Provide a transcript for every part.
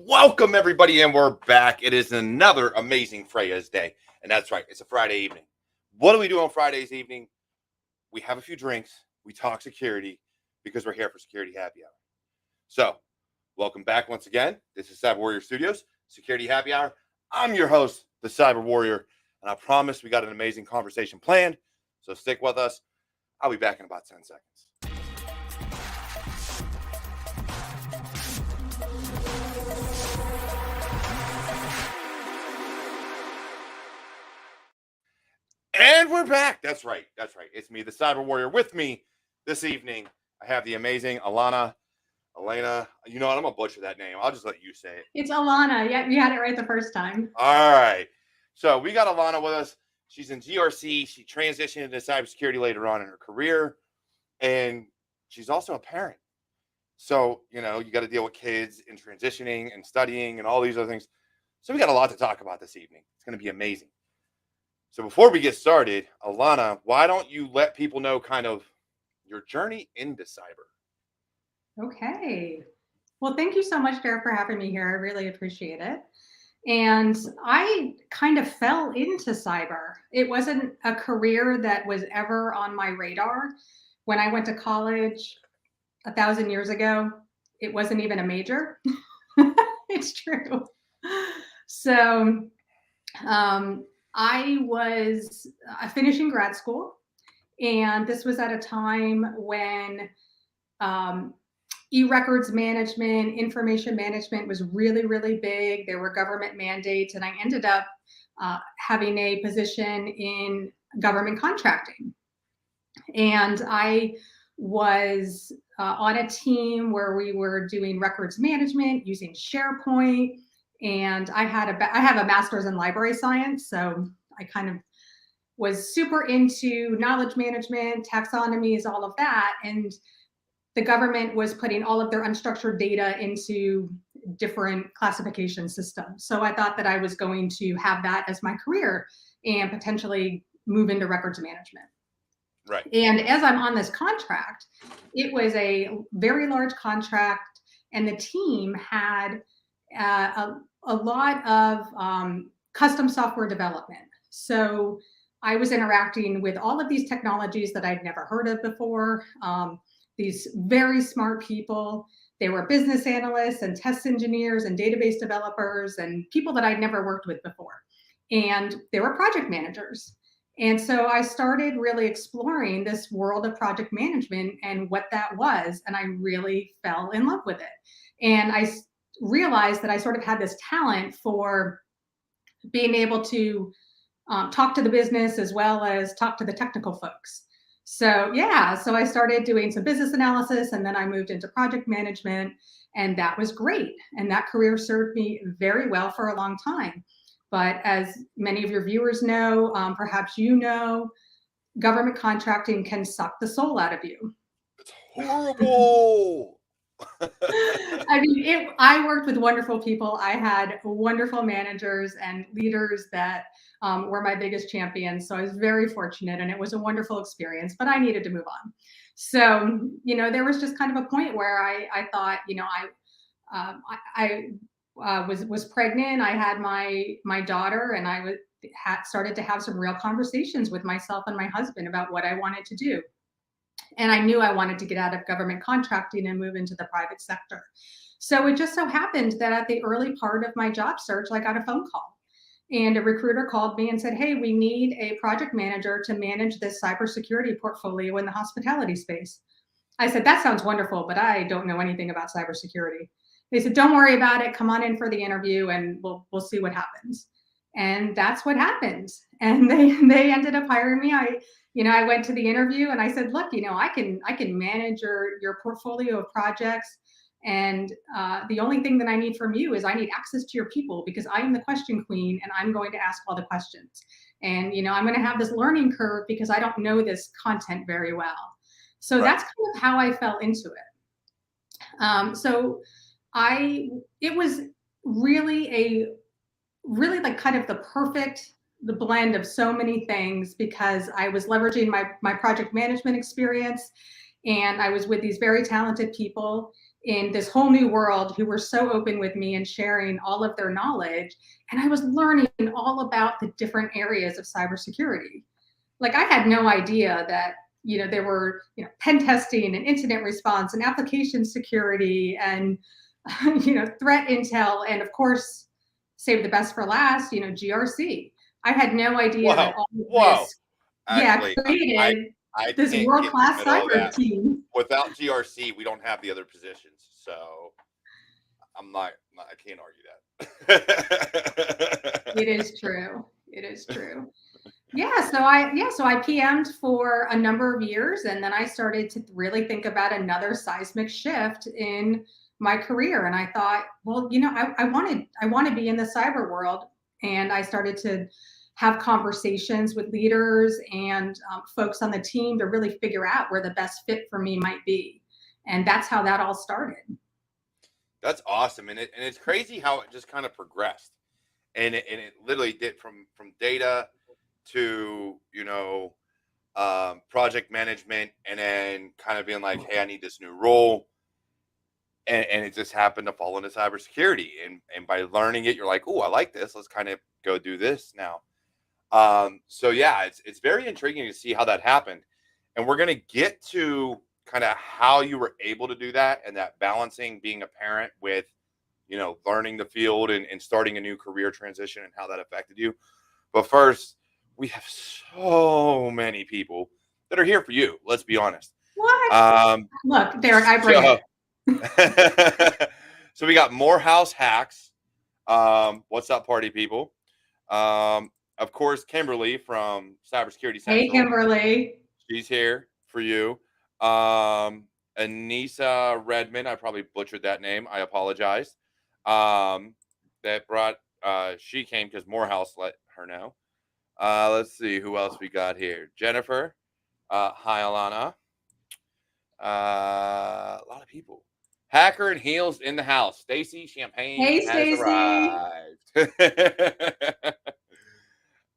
Welcome, everybody, and we're back. It is another amazing Freya's Day, and that's right, it's a Friday evening. What do we do on Fridays evening? We have a few drinks, we talk security, because we're here for Security Happy Hour. So, welcome back once again. This is CyberWarriorStudios, Security Happy Hour. I'm your host, the Cyber Warrior, and I promise we got an amazing conversation planned, so stick with us. I'll be back in about 10 seconds. And we're back. That's right. It's me, the Cyber Warrior. With me this evening, I have the amazing Alana. Elena, you know what? I'm going to butcher that name. I'll just let you say it. It's Alana. Yeah, you had it right the first time. All right. So we got Alana with us. She's in GRC. She transitioned into cybersecurity later on in her career. And she's also a parent. So, you got to deal with kids and transitioning and studying and all these other things. So we got a lot to talk about this evening. It's going to be amazing. So before we get started, Alana, why don't you let people know kind of your journey into cyber? Okay. Well, thank you so much, Derek, for having me here. I really appreciate it. And I kind of fell into cyber. It wasn't a career that was ever on my radar. When I went to college 1,000 years ago, it wasn't even a major. It's true. So, I was finishing grad school, and this was at a time when e-records management, information management was really, really big. There were government mandates, and I ended up having a position in government contracting. And I was on a team where we were doing records management using SharePoint. And I have a master's in library science, so I kind of was super into knowledge management, taxonomies, all of that. And the government was putting all of their unstructured data into different classification systems. So I thought that I was going to have that as my career and potentially move into records management. Right. And as I'm on this contract, it was a very large contract, and the team had a lot of custom software development. So I was interacting with all of these technologies that I'd never heard of before. These very smart people. They were business analysts and test engineers and database developers and people that I'd never worked with before. And they were project managers. And so I started really exploring this world of project management and what that was. And I really fell in love with it. And I realized that I sort of had this talent for being able to talk to the business as well as talk to the technical folks. So I started doing some business analysis, and then I moved into project management, and that was great. And that career served me very well for a long time. But as many of your viewers know, perhaps you know, government contracting can suck the soul out of you. It's horrible. I mean, I worked with wonderful people. I had wonderful managers and leaders that were my biggest champions. So I was very fortunate, and it was a wonderful experience, but I needed to move on. So, there was just kind of a point where I thought, I was pregnant. I had my daughter, and I started to have some real conversations with myself and my husband about what I wanted to do. And I knew I wanted to get out of government contracting and move into the private sector. So it just so happened that at the early part of my job search, I got a phone call, and a recruiter called me and said, "Hey, we need a project manager to manage this cybersecurity portfolio in the hospitality space." I said, "That sounds wonderful, but I don't know anything about cybersecurity." They said, "Don't worry about it. Come on in for the interview, and we'll see what happens." And that's what happened. And they ended up hiring me. I went to the interview and I said, "Look, I can manage your portfolio of projects, And the only thing that I need from you is I need access to your people, because I am the question queen and I'm going to ask all the questions. And, I'm going to have this learning curve because I don't know this content very well. So that's kind of how I fell into it. So it was really like kind of the blend of so many things, because I was leveraging my project management experience, and I was with these very talented people in this whole new world who were so open with me and sharing all of their knowledge. And I was learning all about the different areas of cybersecurity. Like, I had no idea that, there were, pen testing and incident response and application security and, threat intel. And of course, save the best for last, GRC. I had no idea that all of this, Actually, created I this can't get in the world-class middle of cyber that. team. Without GRC, we don't have the other positions. So I can't argue that. It is true. It is true. So I PM'd for a number of years, and then I started to really think about another seismic shift in my career. And I thought, well, I want to be in the cyber world. And I started to have conversations with leaders and folks on the team to really figure out where the best fit for me might be. And that's how that all started. That's awesome. And it's crazy how it just kind of progressed. And it literally did from data to, project management, and then kind of being like, hey, I need this new role. And it just happened to fall into cybersecurity. And by learning it, you're like, oh, I like this. Let's kind of go do this now. So yeah, it's very intriguing to see how that happened. And we're going to get to kind of how you were able to do that, and that balancing being a parent with, learning the field and starting a new career transition and how that affected you. But first, we have so many people that are here for you. Let's be honest. What? Look, Derek, I bring it. So we got Morehouse Hacks. What's up, party people? Of course, Kimberly from Cybersecurity Central. Hey, Kimberly. She's here for you. Anissa Redmond. I probably butchered that name. I apologize. She came because Morehouse let her know. Let's see who else we got here. Jennifer. Hi, Alana. A lot of people. Hacker and Heels in the house. Stacy Champagne has arrived.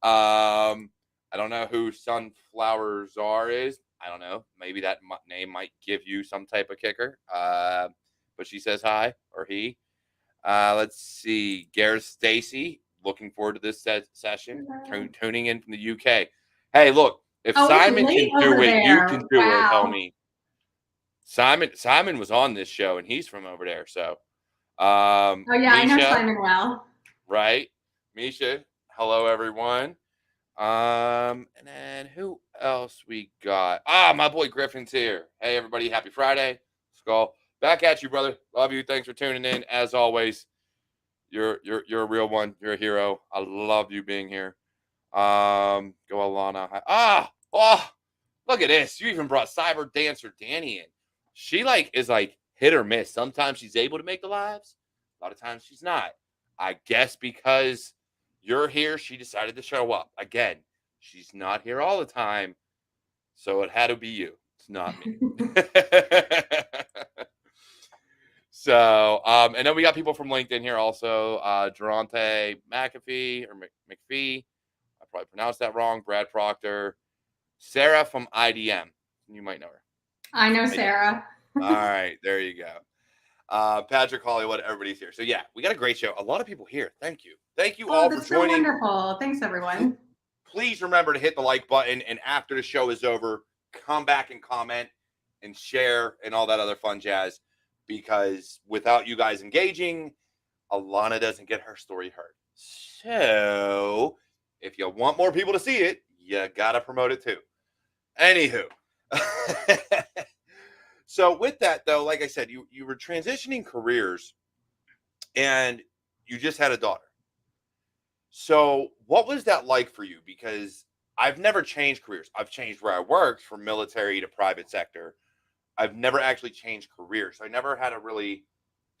I don't know who Sunflower Czar is. I don't know. Maybe that name might give you some type of kicker. But she says hi, or he. Let's see. Gareth Stacy. Looking forward to this session. Tuning in from the UK. Hey, look. If Simon can do it, you can do it, homie. Simon was on this show, and he's from over there. So, Misha, I know Simon well. Right, Misha. Hello, everyone. And then who else we got? My boy Griffin's here. Hey, everybody. Happy Friday. Skull. Back at you, brother. Love you. Thanks for tuning in. As always, you're a real one. You're a hero. I love you being here. Go Alana. Look at this. You even brought Cyber Dancer Danny in. She is hit or miss. Sometimes she's able to make the lives. A lot of times she's not. I guess because you're here, she decided to show up. Again, she's not here all the time. So it had to be you. It's not me. So, and then we got people from LinkedIn here also. Durante McAfee or McPhee. I probably pronounced that wrong. Brad Proctor. Sarah from IDM. You might know her. I know Sarah. All right. There you go. Patrick Hollywood. Everybody's here. So, yeah, we got a great show. A lot of people here. Thank you. Thank you all for joining. So wonderful. Thanks, everyone. Please remember to hit the like button. And after the show is over, come back and comment and share and all that other fun jazz. Because without you guys engaging, Alana doesn't get her story heard. So if you want more people to see it, you got to promote it too. Anywho. So with that, though, like I said, you were transitioning careers and you just had a daughter. So what was that like for you? Because I've never changed careers. I've changed where I worked from military to private sector. I've never actually changed careers. So I never had to really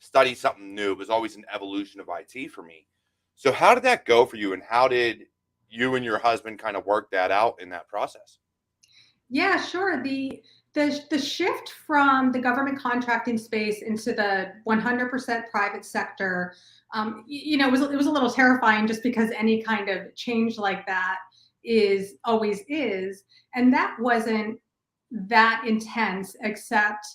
study something new. It was always an evolution of IT for me. So how did that go for you, and how did you and your husband kind of work that out in that process? Yeah, sure. The shift from the government contracting space into the 100% private sector, it was a little terrifying, just because any kind of change like that is always is, and that wasn't that intense, except,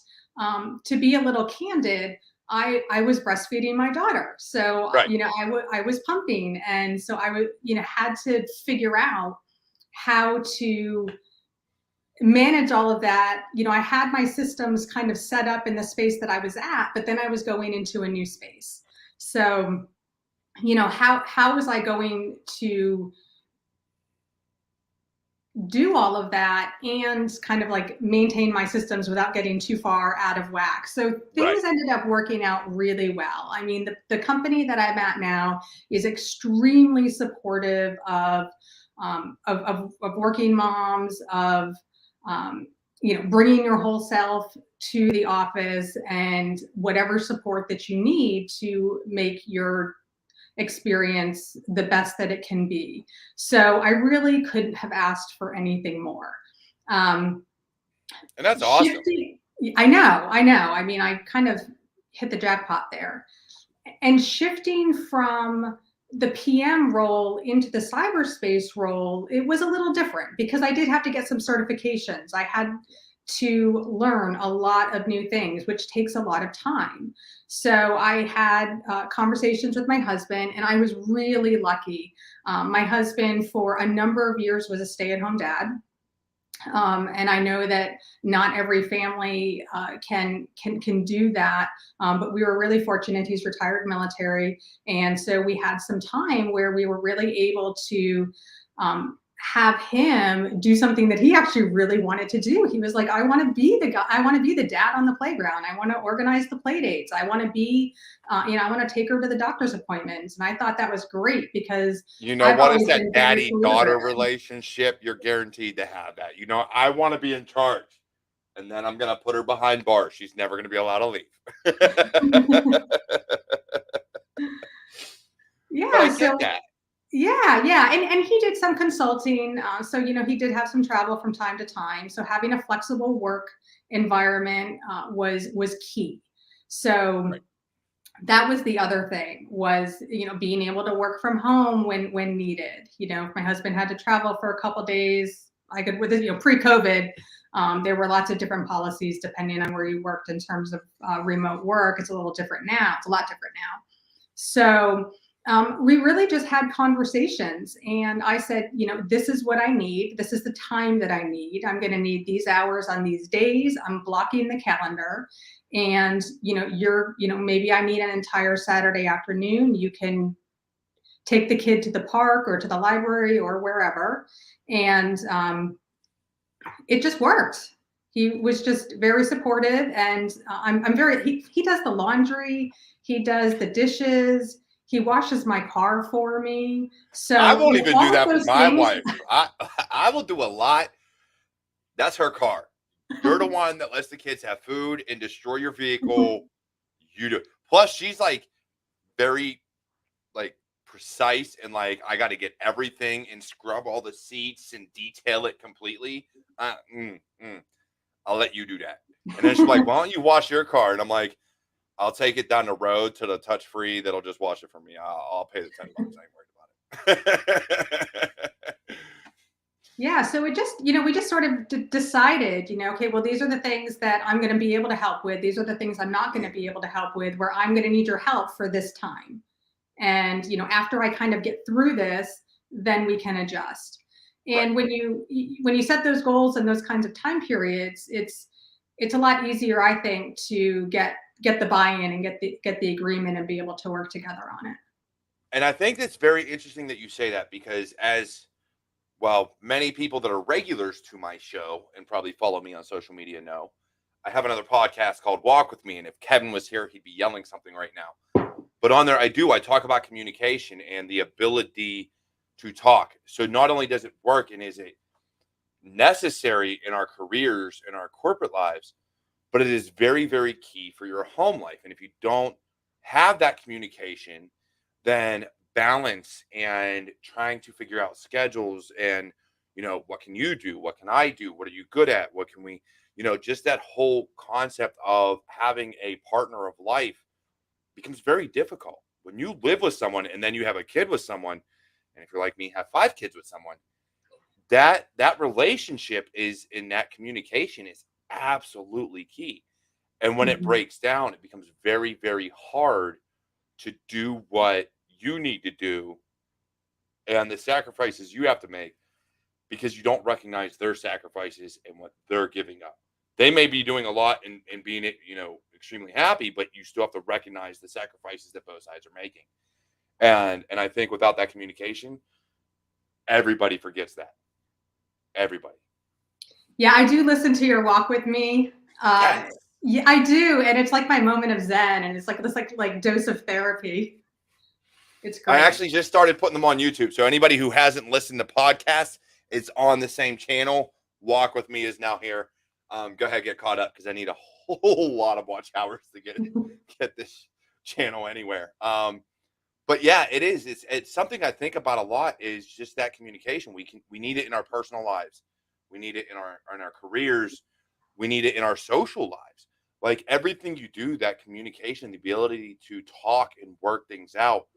to be a little candid, I was breastfeeding my daughter, so Right. I was pumping, and so I would had to figure out how to manage all of that. I had my systems kind of set up in the space that I was at, but then I was going into a new space. So, how was I going to do all of that and kind of like maintain my systems without getting too far out of whack? So Right. things ended up working out really well. I mean, the company that I'm at now is extremely supportive of working moms, of bringing your whole self to the office, and whatever support that you need to make your experience the best that it can be. So I really couldn't have asked for anything more. Um, And that's awesome. Shifting, I know. I mean, I kind of hit the jackpot there. And shifting from the PM role into the cyberspace role, it was a little different, because I did have to get some certifications. I had to learn a lot of new things, which takes a lot of time. So I had conversations with my husband, and I was really lucky. My husband, for a number of years, was a stay-at-home dad. And I know that not every family can do that, but we were really fortunate. He's retired military, and so we had some time where we were really able to have him do something that he actually really wanted to do. He was like, "I want to be the guy. I want to be the dad on the playground. I want to organize the play dates. I want to be, I want to take her to the doctor's appointments." And I thought that was great, because You know I've what? It's always that been very daddy-daughter career-driven. relationship. You're guaranteed to have that. I want to be in charge, and then I'm gonna put her behind bars. She's never gonna be allowed to leave. But Yeah, I so get that. yeah, and he did some consulting. So he did have some travel from time to time. So having a flexible work environment was key. So Right. that was the other thing, was being able to work from home when needed. If my husband had to travel for a couple days, I could, with it. Pre-COVID, there were lots of different policies depending on where you worked in terms of remote work. It's a little different now. It's a lot different now. So we really just had conversations, and I said, this is what I need. This is the time that I need. I'm going to need these hours on these days. I'm blocking the calendar, and maybe I need an entire Saturday afternoon. You can take the kid to the park or to the library or wherever, and it just worked. He was just very supportive, and I'm very. He does the laundry, he does the dishes, he washes my car for me. I So won't even do all of that for those my things. wife. I will do a lot. That's her car. You're the one that lets the kids have food and destroy your vehicle. You do. Plus, she's like very like precise, and like I got to get everything and scrub all the seats and detail it completely. Uh, mm, mm. I'll let you do that. And then she's like, "Why don't you wash your car?" And I'm like, "I'll take it down the road to the touch free. That'll just wash it for me. I'll pay the $10. I ain't worried about it." Yeah, so we just sort of decided, okay, well, these are the things that I'm going to be able to help with. These are the things I'm not going to be able to help with, where I'm going to need your help for this time. And, after I kind of get through this, then we can adjust. Right. And when you set those goals and those kinds of time periods, it's a lot easier, I think, to get the buy-in and get the agreement and be able to work together on it. And I think it's very interesting that you say that, because as well, many people that are regulars to my show and probably follow me on social media know, I have another podcast called Walk With Me. And if Kevin was here, he'd be yelling something right now. But on there, I talk about communication and the ability to talk. So not only does it work and is it necessary in our careers and our corporate lives, but it is very, very key for your home life. And if you don't have that communication, then balance and trying to figure out schedules and, what can you do? What can I do? What are you good at? What can we, just that whole concept of having a partner of life becomes very difficult. When you live with someone and then you have a kid with someone, and if you're like me, have 5 kids with someone, that relationship is in that communication is absolutely key. And when it Mhm. breaks down, it becomes very, very hard to do what you need to do and the sacrifices you have to make because you don't recognize their sacrifices and what they're giving up. They may be doing a lot and being, extremely happy, but you still have to recognize the sacrifices that both sides are making. And I think without that communication, everybody forgets that. Everybody. Yeah, I do listen to your walk with me. Yes. Yeah, I do, and it's like my moment of zen, and it's like this like dose of therapy. It's I great. actually just started putting them on YouTube. So anybody who hasn't listened to podcasts, it's on the same channel. Walk with Me is now here. Go ahead, get caught up because I need a whole lot of watch hours to get this channel anywhere. But yeah, it is. It's something I think about a lot. Is just that communication. We need it in our personal lives. We need it in our careers. We need it in our social lives. Like everything you do, that communication, the ability to talk and work things out.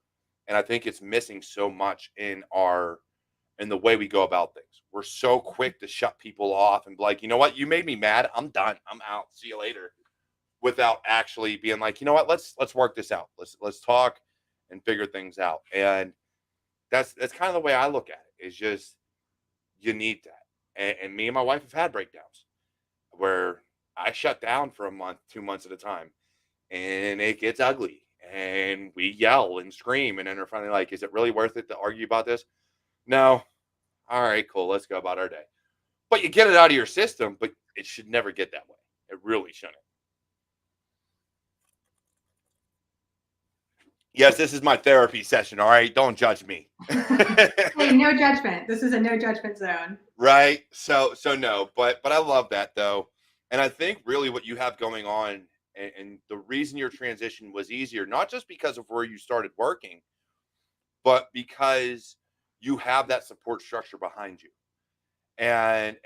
And I think it's missing so much in the way we go about things. We're so quick to shut people off and be like, you know what, you made me mad. I'm done. I'm out. See you later. Without actually being like, you know what, let's work this out. Let's talk and figure things out. And that's kind of the way I look at it. Is just you need that. And me and my wife have had breakdowns where I shut down for a month, 2 months at a time, and it gets ugly. And we yell and scream, and then they're finally like, "Is it really worth it to argue about this?" No. All right, cool. Let's go about our day. But you get it out of your system, but it should never get that way. It really shouldn't. Yes, this is my therapy session. All right, don't judge me. Hey, no judgment. This is a no judgment zone. Right. So no, but I love that though. And I think really what you have going on and the reason your transition was easier, not just because of where you started working, but because you have that support structure behind you. And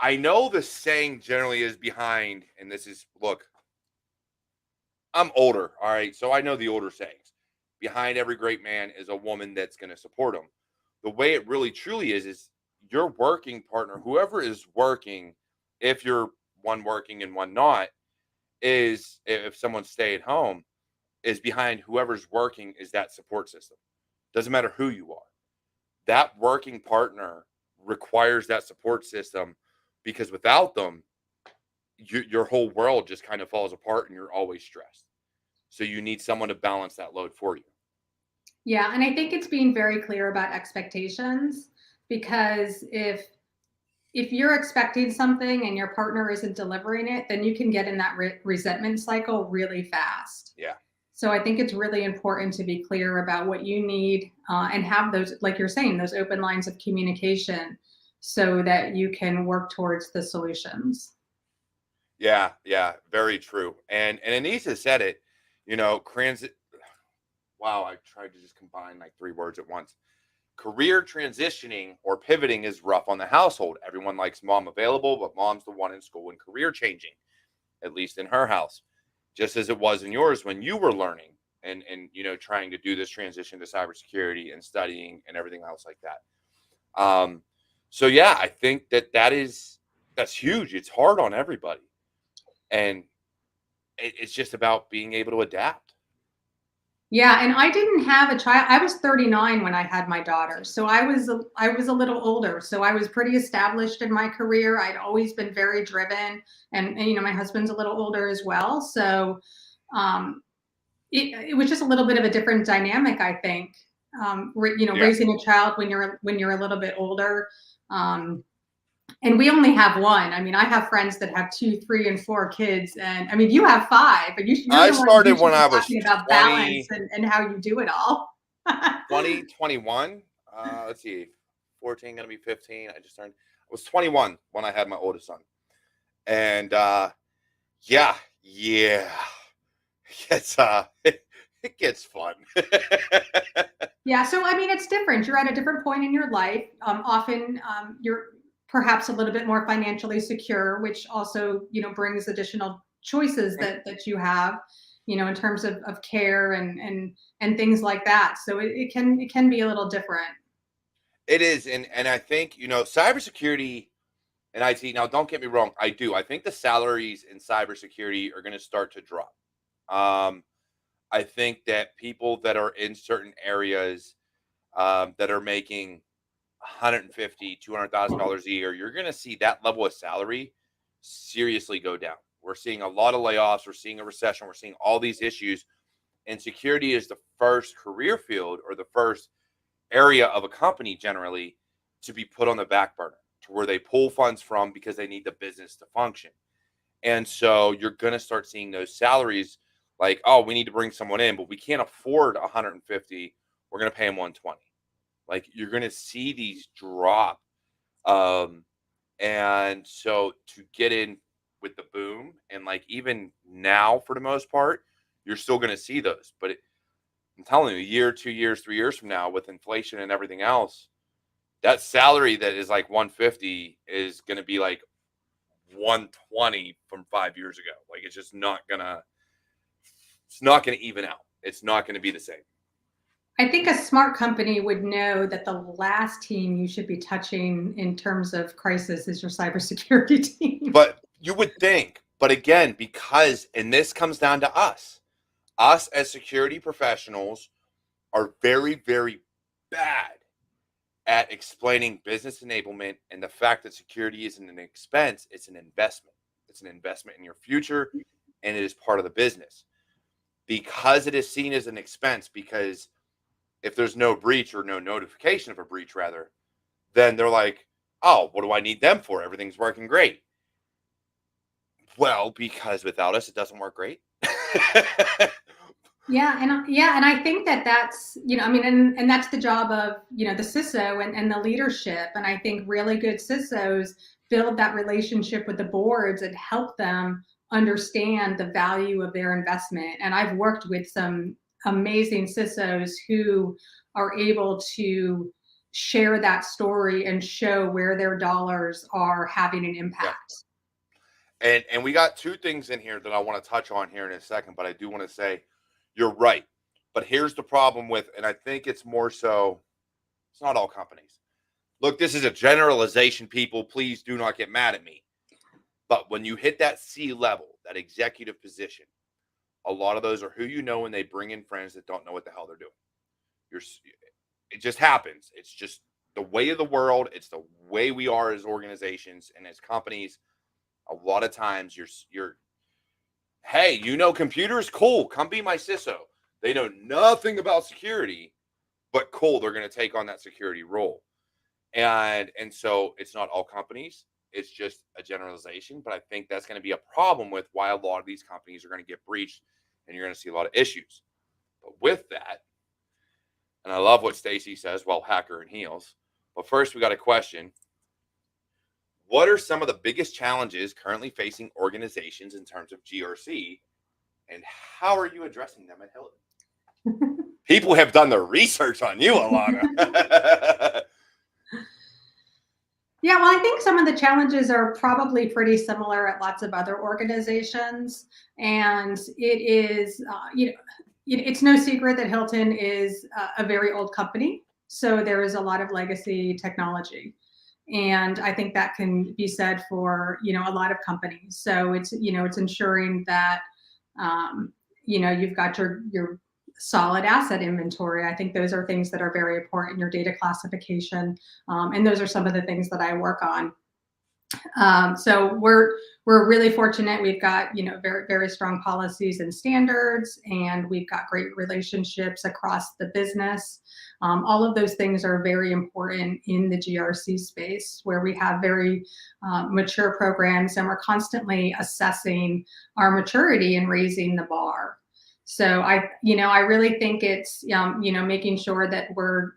I know the saying generally is behind, and this is look, I'm older, all right. So I know the older sayings. Behind every great man is a woman that's going to support him. The way it really truly is your working partner, whoever is working, if you're one working and one not, is if someone stay at home, is behind whoever's working is that support system. Doesn't matter who you are. That working partner requires that support system because without them, your whole world just kind of falls apart and you're always stressed. So you need someone to balance that load for you. Yeah, and I think it's being very clear about expectations, because if you're expecting something and your partner isn't delivering it, then you can get in that resentment cycle really fast. Yeah. So I think it's really important to be clear about what you need, and have those, like you're saying, those open lines of communication so that you can work towards the solutions. Yeah, yeah, very true. And Anissa said it, transit. Wow, I tried to just combine like 3 words at once. Career transitioning or pivoting is rough on the household. Everyone likes mom available, but mom's the one in school and career changing, at least in her house, just as it was in yours when you were learning and trying to do this transition to cybersecurity and studying and everything else like that. So yeah, I think that's huge. It's hard on everybody, and it's just about being able to adapt. Yeah, and I didn't have a child. I was 39 when I had my daughter. So I was a little older. So I was pretty established in my career. I'd always been very driven, and my husband's a little older as well. So um it was just a little bit of a different dynamic, I think. Yeah, Raising a child when you're a little bit older. Um and we only have one. I mean, I have friends that have 2, 3, and 4 kids, and I mean, you have 5, but you're I the one who started when should be I was talking about balance 20, and how you do it all. 2021. Let's see, 14, gonna be 15. I just turned. I was 21 when I had my oldest son, and yeah, yeah. It's it gets fun. Yeah, so I mean, it's different. You're at a different point in your life. Often, you're perhaps a little bit more financially secure, which also, brings additional choices that you have, in terms of care and things like that. So it can be a little different. It is, and I think cybersecurity and IT. Now, don't get me wrong, I do. I think the salaries in cybersecurity are going to start to drop. Um, I think that people that are in certain areas that are making 150, $200,000 a year, you're going to see that level of salary seriously go down. We're seeing a lot of layoffs. We're seeing a recession. We're seeing all these issues. And security is the first career field or the first area of a company generally to be put on the back burner to where they pull funds from because they need the business to function. And so you're going to start seeing those salaries like, oh, we need to bring someone in, but we can't afford 150. We're going to pay them 120. Like you're going to see these drop. Um, and so to get in with the boom and like even now for the most part, you're still going to see those. But I'm telling you, a year, 2 years, 3 years from now with inflation and everything else, that salary that is like 150 is going to be like 120 from 5 years ago. Like it's not gonna even out. It's not gonna be the same. I think a smart company would know that the last team you should be touching in terms of crisis is your cybersecurity team. But you would think, but again, and this comes down to us as security professionals are very, very bad at explaining business enablement and the fact that security isn't an expense, it's an investment. It's an investment in your future and it is part of the business. Because it is seen as an expense, because if there's no breach or no notification of a breach, rather, then they're like, oh, what do I need them for? Everything's working great. Well, because without us, it doesn't work great. And I think that's I mean, and that's the job of the CISO and the leadership. And I think really good CISOs build that relationship with the boards and help them understand the value of their investment. And I've worked with some amazing CISOs who are able to share that story and show where their dollars are having an impact. And we got two things in here that I want to touch on here in a second, but I do want to say you're right. But here's the problem with, and I think it's more so, it's not all companies. Look, this is a generalization, people. Please do not get mad at me. But when you hit that C level, that executive position, a lot of those are who you know, and they bring in friends that don't know what the hell they're doing. It just happens. It's just the way of the world. It's the way we are as organizations and as companies. A lot of times you're hey, computers? Cool. Come be my CISO. They know nothing about security, but cool, they're going to take on that security role. And so it's not all companies. It's just a generalization, but I think that's going to be a problem with why a lot of these companies are going to get breached and you're going to see a lot of issues. But with that, and I love what Stacy says, well, hacker and heels. But first, we got a question. What are some of the biggest challenges currently facing organizations in terms of GRC, and how are you addressing them at Hilton? People have done their research on you, Alana. Yeah, well, I think some of the challenges are probably pretty similar at lots of other organizations, and it is, it's no secret that Hilton is a very old company, so there is a lot of legacy technology. And I think that can be said for a lot of companies. So it's it's ensuring that you've got your solid asset inventory. I think those are things that are very important. Your data classification, and those are some of the things that I work on. So we're really fortunate. We've got very, very strong policies and standards, and we've got great relationships across the business. All of those things are very important in the GRC space, where we have very mature programs, and we're constantly assessing our maturity and raising the bar. So I really think it's making sure that we're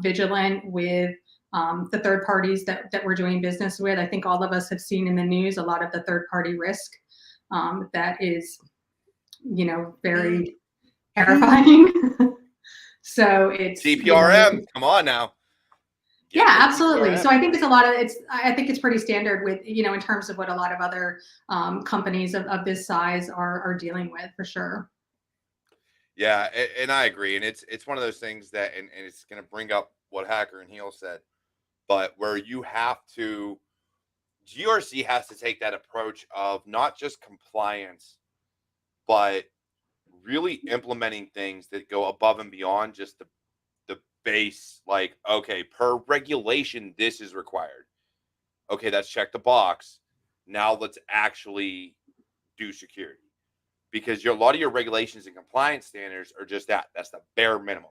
vigilant with the third parties that we're doing business with. I think all of us have seen in the news a lot of the third party risk that is very terrifying. So it's, CPRM, come on now. Yeah, absolutely. So I think it's I think it's pretty standard with, in terms of what a lot of other companies of this size are dealing with, for sure. Yeah, and I agree. And it's one of those things that, and it's going to bring up what Hacker and Heel said, but where you have to, GRC has to take that approach of not just compliance, but really implementing things that go above and beyond just the base, like, okay, per regulation, this is required. Okay, that's check the box. Now let's actually do security. Because a lot of your regulations and compliance standards are just that. That's the bare minimum.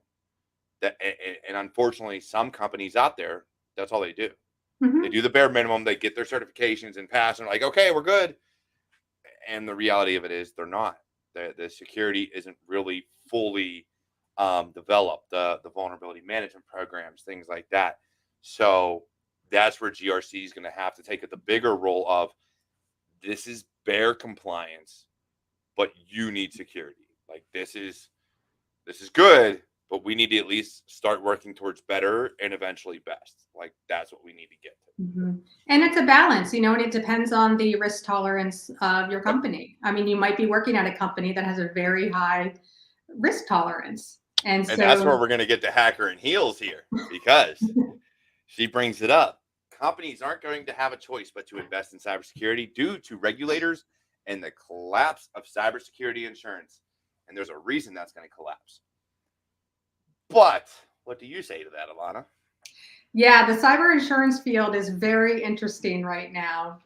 And unfortunately, some companies out there, that's all they do. Mm-hmm. They do the bare minimum. They get their certifications and pass, and like, okay, we're good. And the reality of it is, they're not. The security isn't really fully developed. The vulnerability management programs, things like that. So that's where GRC is going to have to take the bigger role of, this is bare compliance, but you need security. Like, this is good, but we need to at least start working towards better and eventually best. Like, that's what we need to get to. Mm-hmm. And it's a balance, and it depends on the risk tolerance of your company. I mean, you might be working at a company that has a very high risk tolerance. And so that's where we're going to get to Hacker and Heels here, because she brings it up. Companies aren't going to have a choice but to invest in cybersecurity due to regulators and the collapse of cybersecurity insurance. And there's a reason that's going to collapse. But what do you say to that, Alana? Yeah, the cyber insurance field is very interesting right now.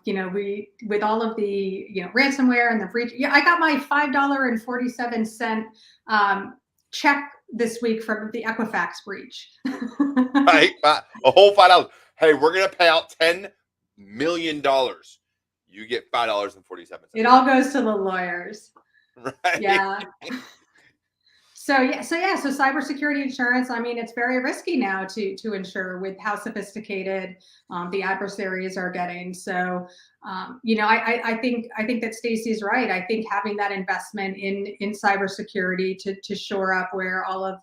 We, with all of the ransomware and the breach. Yeah, I got my $5.47 check this week from the Equifax breach. Right, a whole $5. Hey, we're gonna pay out $10 million. You get $5.47. It all goes to the lawyers. Right. Yeah. So cybersecurity insurance, I mean, it's very risky now to insure with how sophisticated the adversaries are getting. So, I think that Stacey's right. I think having that investment in cybersecurity to shore up where all of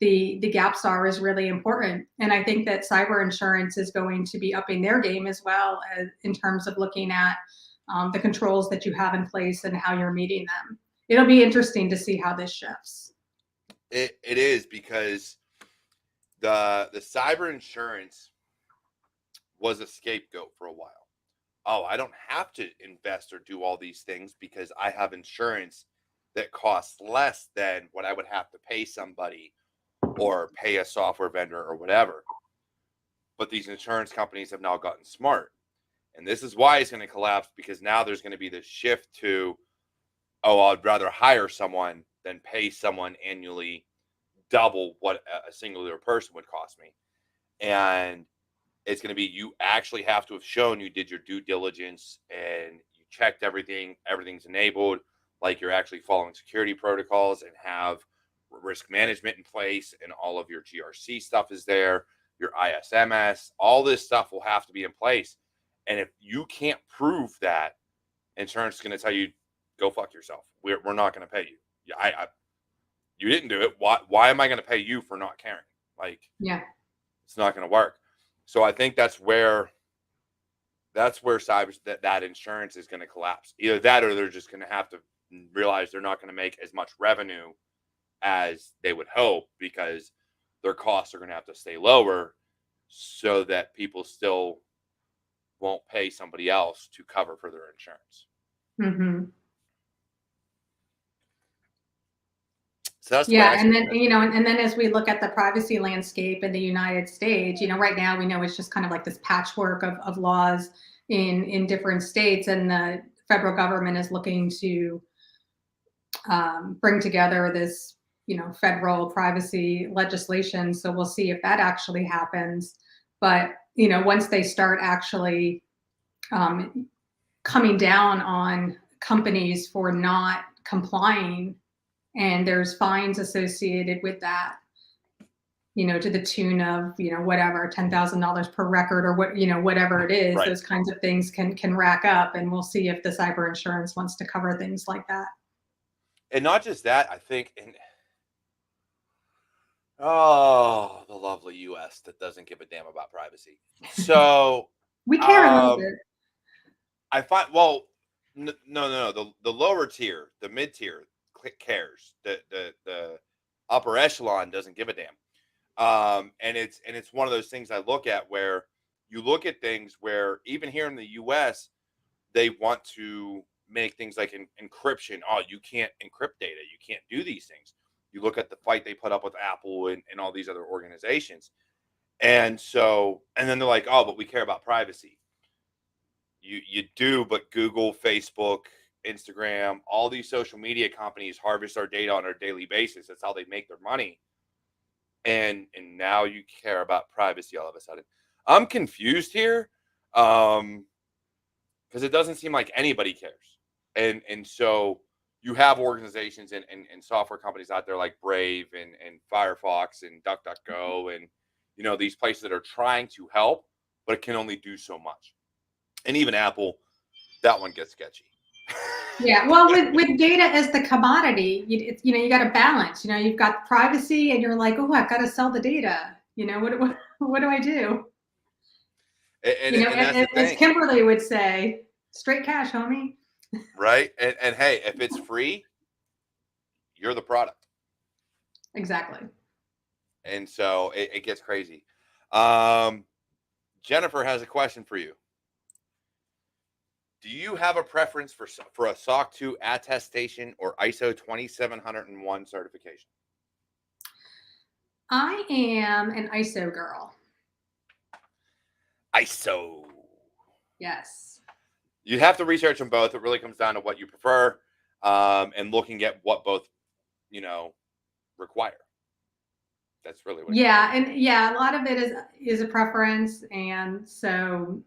the gaps are is really important. And I think that cyber insurance is going to be upping their game as well, as in terms of looking at the controls that you have in place and how you're meeting them. It'll be interesting to see how this shifts. It is, because the cyber insurance was a scapegoat for a while. Oh, I don't have to invest or do all these things because I have insurance that costs less than what I would have to pay somebody or pay a software vendor or whatever. But these insurance companies have now gotten smart. And this is why it's going to collapse, because now there's going to be this shift to, oh, I'd rather hire someone than pay someone annually double what a singular person would cost me. And it's going to be, you actually have to have shown you did your due diligence and you checked everything, everything's enabled, like you're actually following security protocols and have risk management in place, and all of your GRC stuff is there, your ISMS, all this stuff will have to be in place. And if you can't prove that, insurance is going to tell you, go fuck yourself. We're not going to pay you. Yeah, you didn't do it. Why am I going to pay you for not caring? Like, yeah, it's not going to work. So I think that's where that insurance is going to collapse. Either that, or they're just going to have to realize they're not going to make as much revenue as they would hope, because their costs are going to have to stay lower so that people still won't pay somebody else to cover for their insurance. Mm-hmm. So that's and then and then as we look at the privacy landscape in the United States, right now we know it's just kind of like this patchwork of laws in different states, and the federal government is looking to bring together this federal privacy legislation. So we'll see if that actually happens. But once they start actually coming down on companies for not complying, and there's fines associated with that, to the tune of, whatever, $10,000 per record, or whatever it is, right. Those kinds of things can rack up, and we'll see if the cyber insurance wants to cover things like that. And not just that, I think, and oh, the lovely US that doesn't give a damn about privacy. So, We care a little um, bit. I find, well, no. The lower tier, the mid tier, cares. The upper echelon doesn't give a damn. And it's one of those things I look at where you look at things where even here in the U.S. they want to make things like encryption. Oh, you can't encrypt data. You can't do these things. You look at the fight they put up with Apple and all these other organizations. And so, and then they're like, oh, but we care about privacy. You do, but Google, Facebook, Instagram, all these social media companies harvest our data on a daily basis. That's how they make their money. And now you care about privacy all of a sudden. I'm confused here. Because it doesn't seem like anybody cares. And so you have organizations and software companies out there like Brave and Firefox and DuckDuckGo and these places that are trying to help, but it can only do so much. And even Apple, that one gets sketchy. Yeah, well, with data as the commodity, you got to balance. You've got privacy, and you're like, oh, I've got to sell the data. What do I do? And that's the As thing, Kimberly would say, straight cash, homie. right? And hey, if it's free, you're the product. Exactly. And so it gets crazy. Jennifer has a question for you. Do you have a preference for a SOC 2 attestation or ISO 27001 certification? I am an ISO girl. ISO. Yes. You have to research them both. It really comes down to what you prefer, and looking at what both, require. That's really what. Yeah, and a lot of it is a preference, and so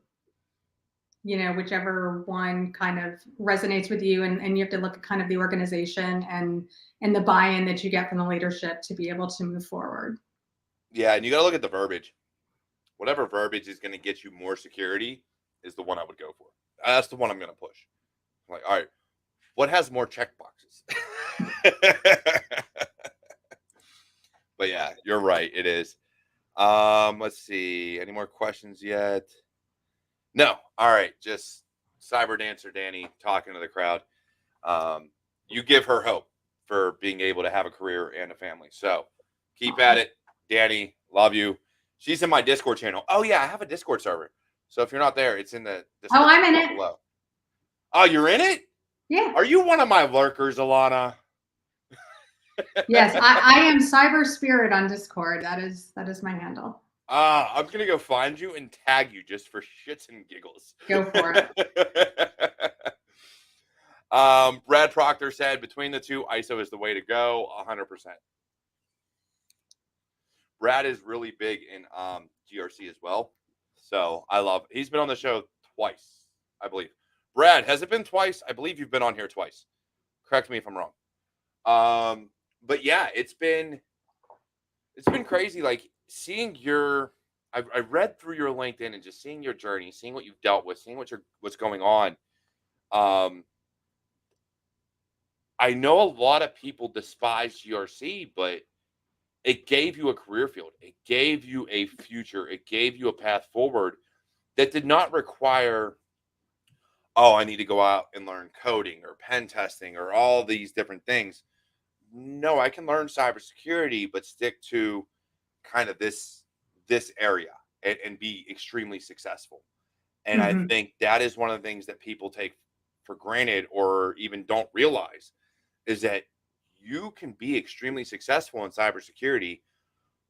whichever one kind of resonates with you, and you have to look at kind of the organization and the buy-in that you get from the leadership to be able to move forward. Yeah, and you got to look at the verbiage. Whatever verbiage is going to get you more security is the one I would go for. That's the one I'm going to push. I'm like, all right, what has more check boxes? But yeah, you're right. It is. Let's see. Any more questions yet? No. All right. Just Cyber Dancer Danny talking to the crowd. You give her hope for being able to have a career and a family. So keep at it, Danny. Love you. She's in my Discord channel. Oh yeah, I have a Discord server. So if you're not there, it's in the description. Oh, I'm in it. Below. Oh, you're in it? Yeah. Are you one of my lurkers, Alana? Yes, I am Cyber Spirit on Discord. That is my handle. I'm gonna go find you and tag you just for shits and giggles. Go for it. Brad Proctor said between the two, ISO is the way to go. 100%. Brad is really big in GRC as well, so I love. He's been on the show twice, I believe. Brad, has it been twice? I believe you've been on here twice. Correct me if I'm wrong. But yeah, it's been crazy. Like seeing I read through your LinkedIn and just seeing your journey, seeing what you've dealt with, seeing what's going on. I know a lot of people despise GRC, but it gave you a career field. It gave you a future. It gave you a path forward that did not require, oh, I need to go out and learn coding or pen testing or all these different things. No, I can learn cybersecurity, but stick to kind of this area and be extremely successful. And I think that is one of the things that people take for granted or even don't realize is that you can be extremely successful in cybersecurity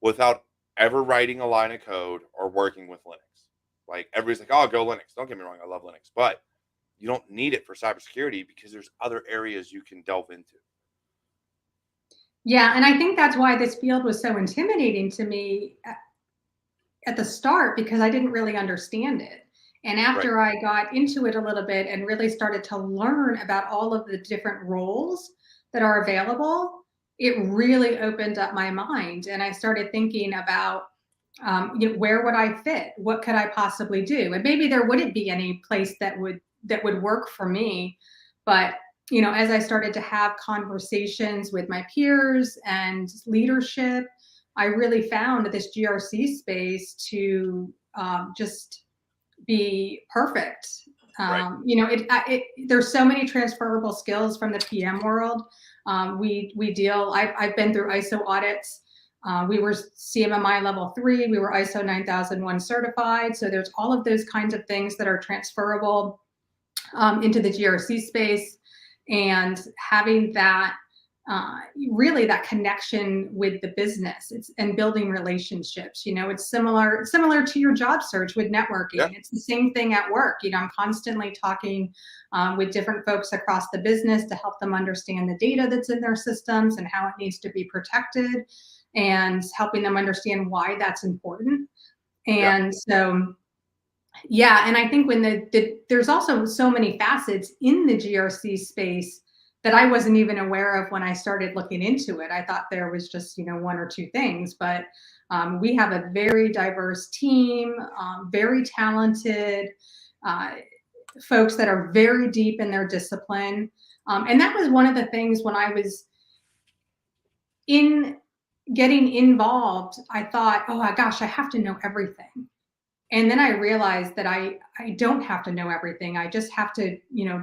without ever writing a line of code or working with Linux. Like everybody's like, oh, go Linux. Don't get me wrong. I love Linux, but you don't need it for cybersecurity because there's other areas you can delve into. Yeah, and I think that's why this field was so intimidating to me at the start because I didn't really understand it. And after I got into it a little bit and really started to learn about all of the different roles that are available, it really opened up my mind. And I started thinking about, where would I fit? What could I possibly do? And maybe there wouldn't be any place that would work for me, but as I started to have conversations with my peers and leadership, I really found this GRC space to just be perfect. Right. There's so many transferable skills from the PM world. I've been through ISO audits. We were CMMI level 3. We were ISO 9001 certified. So there's all of those kinds of things that are transferable into the GRC space, and having that really that connection with the business and building relationships. It's similar to your job search with networking. Yeah. It's the same thing at work. I'm constantly talking with different folks across the business to help them understand the data that's in their systems and how it needs to be protected, and helping them understand why that's important. And so yeah, and I think when there's also so many facets in the GRC space that I wasn't even aware of when I started looking into it. I thought there was just, one or two things, but we have a very diverse team, very talented folks that are very deep in their discipline. And that was one of the things when I was getting involved, I thought, oh my gosh, I have to know everything. And then I realized that I don't have to know everything. I just have to,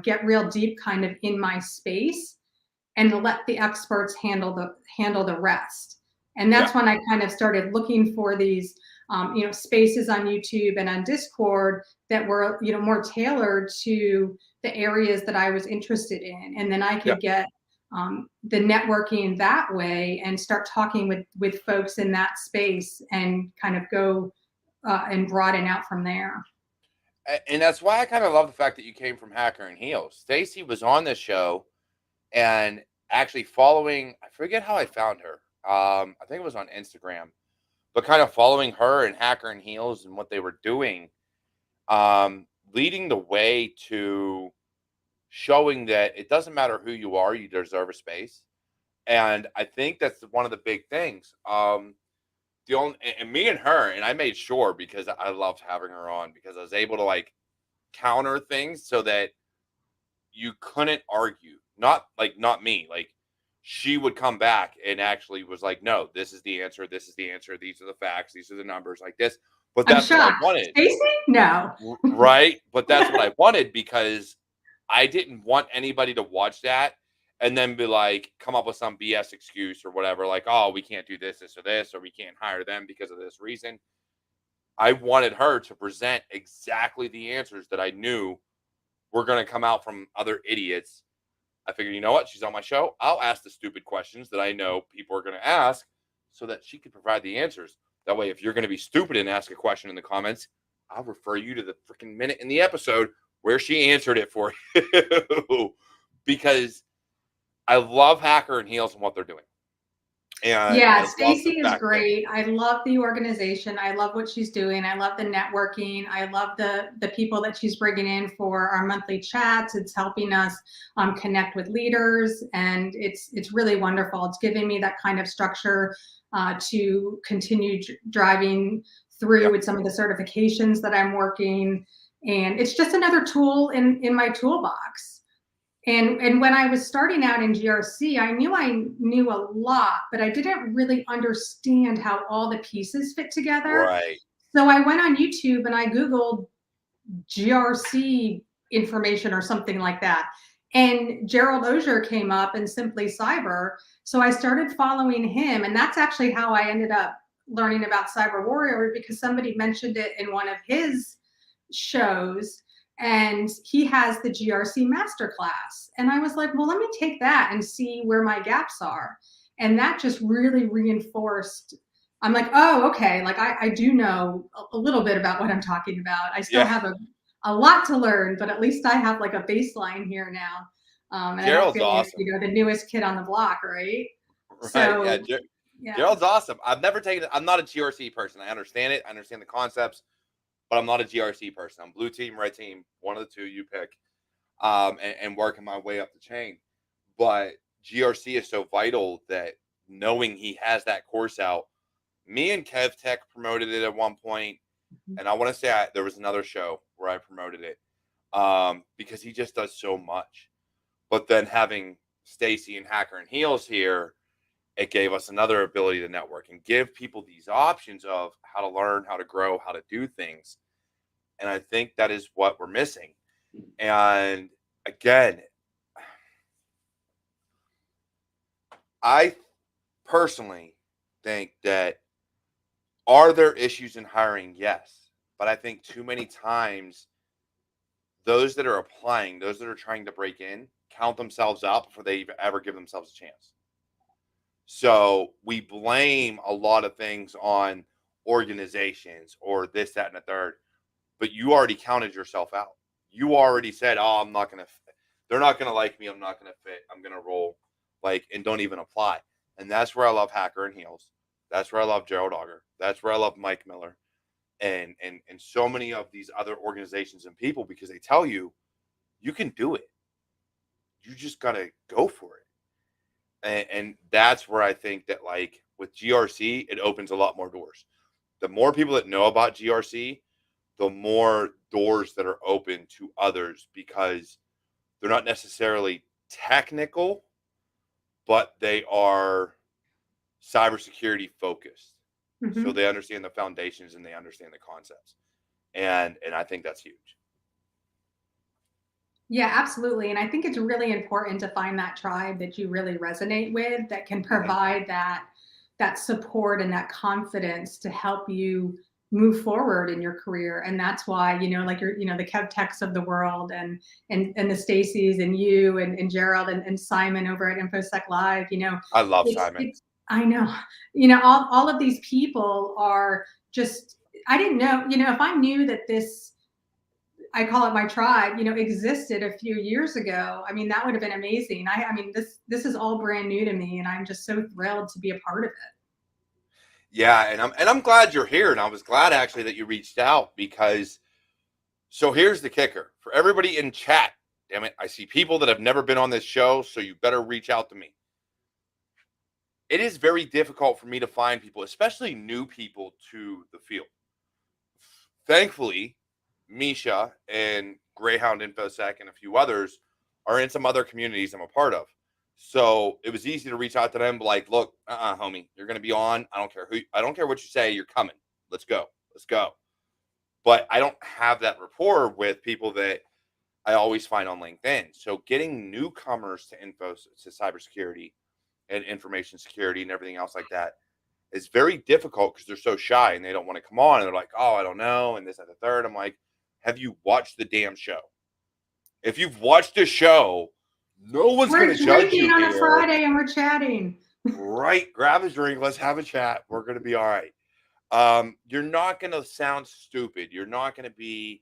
get real deep kind of in my space and let the experts handle the rest. And that's when I kind of started looking for these, spaces on YouTube and on Discord that were, more tailored to the areas that I was interested in. And then I could get the networking that way and start talking with folks in that space and kind of go and broaden out from there. And that's why I kind of love the fact that you came from Hacker and Heels. Stacy was on this show and actually following, I forget how I found her. I think it was on Instagram, but kind of following her and Hacker and Heels and what they were doing, leading the way to showing that it doesn't matter who you are, you deserve a space. And I think that's one of the big things. And me and her, and I made sure, because I loved having her on, because I was able to like counter things so that you couldn't argue. Not me. Like, she would come back and actually was like, no, this is the answer. This is the answer. These are the facts. These are the numbers, like this. But I'm that's what I shocked. wanted. Stacy? No. Right? But that's what I wanted, because I didn't want anybody to watch that and then be like, come up with some BS excuse or whatever, like, oh, we can't do this, or we can't hire them because of this reason. I wanted her to present exactly the answers that I knew were going to come out from other idiots. I figured, you know what? She's on my show. I'll ask the stupid questions that I know people are going to ask so that she can provide the answers. That way, if you're going to be stupid and ask a question in the comments, I'll refer you to the freaking minute in the episode where she answered it for you. Because I love Hacker and Heels and what they're doing. And yeah, Stacy is great. I love the organization. I love what she's doing. I love the networking. I love the people that she's bringing in for our monthly chats. It's helping us connect with leaders, and it's really wonderful. It's giving me that kind of structure to continue driving through with some of the certifications that I'm working. And it's just another tool in my toolbox. And when I was starting out in GRC, I knew a lot, but I didn't really understand how all the pieces fit together. Right. So I went on YouTube and I Googled GRC information or something like that. And Gerald Auger came up and Simply Cyber. So I started following him. And that's actually how I ended up learning about Cyber Warrior, because somebody mentioned it in one of his shows. And he has the GRC masterclass. And I was like, well, let me take that and see where my gaps are. And that just really reinforced. I'm like, oh, okay. Like I do know a little bit about what I'm talking about. I still have a lot to learn, but at least I have like a baseline here now. And Gerald's I don't feel awesome. like, the newest kid on the block, right? Right. So, Gerald's awesome. I'm not a GRC person. I understand it. I understand the concepts, but I'm not a GRC person. I'm blue team, red team, one of the two you pick, and working my way up the chain. But GRC is so vital that knowing he has that course out, me and Kev Tech promoted it at one point, and I want to say there was another show where I promoted it, because he just does so much. But then having Stacy and Hacker and Heels here, it gave us another ability to network and give people these options of how to learn, how to grow, how to do things. And I think that is what we're missing. And again, I personally think that, are there issues in hiring? Yes. But I think too many times those that are applying, those that are trying to break in, count themselves out before they ever give themselves a chance. So we blame a lot of things on organizations or this, that, and the third, but you already counted yourself out. You already said, oh, I'm not going to, they're not going to like me. I'm not going to fit. I'm going to roll, like, and don't even apply. And that's where I love Hacker and Heels. That's where I love Gerald Auger. That's where I love Mike Miller and so many of these other organizations and people, because they tell you, you can do it. You just got to go for it. And that's where I think that, like, with GRC, it opens a lot more doors. The more people that know about GRC, the more doors that are open to others, because they're not necessarily technical, but they are cybersecurity focused. Mm-hmm. So they understand the foundations and they understand the concepts. And I think that's huge. Yeah, absolutely. And I think it's really important to find that tribe that you really resonate with, that can provide that support and that confidence to help you move forward in your career. And that's why, like the Kev Techs of the world and the Stacys and you and Gerald and Simon over at Infosec Live, I love Simon. I know, all of these people are just, I didn't know, if I knew that this, I call it my tribe, existed a few years ago, I mean, that would have been amazing. I mean, this is all brand new to me, and I'm just so thrilled to be a part of it. Yeah, and I'm glad you're here, and I was glad actually that you reached out, because so here's the kicker for everybody in chat. Damn it, I see people that have never been on this show, so you better reach out to me. It is very difficult for me to find people, especially new people to the field. Thankfully, Misha and Greyhound Infosec and a few others are in some other communities I'm a part of. So it was easy to reach out to them, like, look, homie, you're going to be on. I don't care what you say. You're coming. Let's go. But I don't have that rapport with people that I always find on LinkedIn. So getting newcomers to cybersecurity and information security and everything else like that is very difficult, because they're so shy and they don't want to come on. And they're like, oh, I don't know. And this, and the third. I'm like, have you watched the damn show? If you've watched the show, no one's going to judge you on here. a Friday and we're chatting. Right. Grab a drink. Let's have a chat. We're going to be all right. You're not going to sound stupid. You're not going to be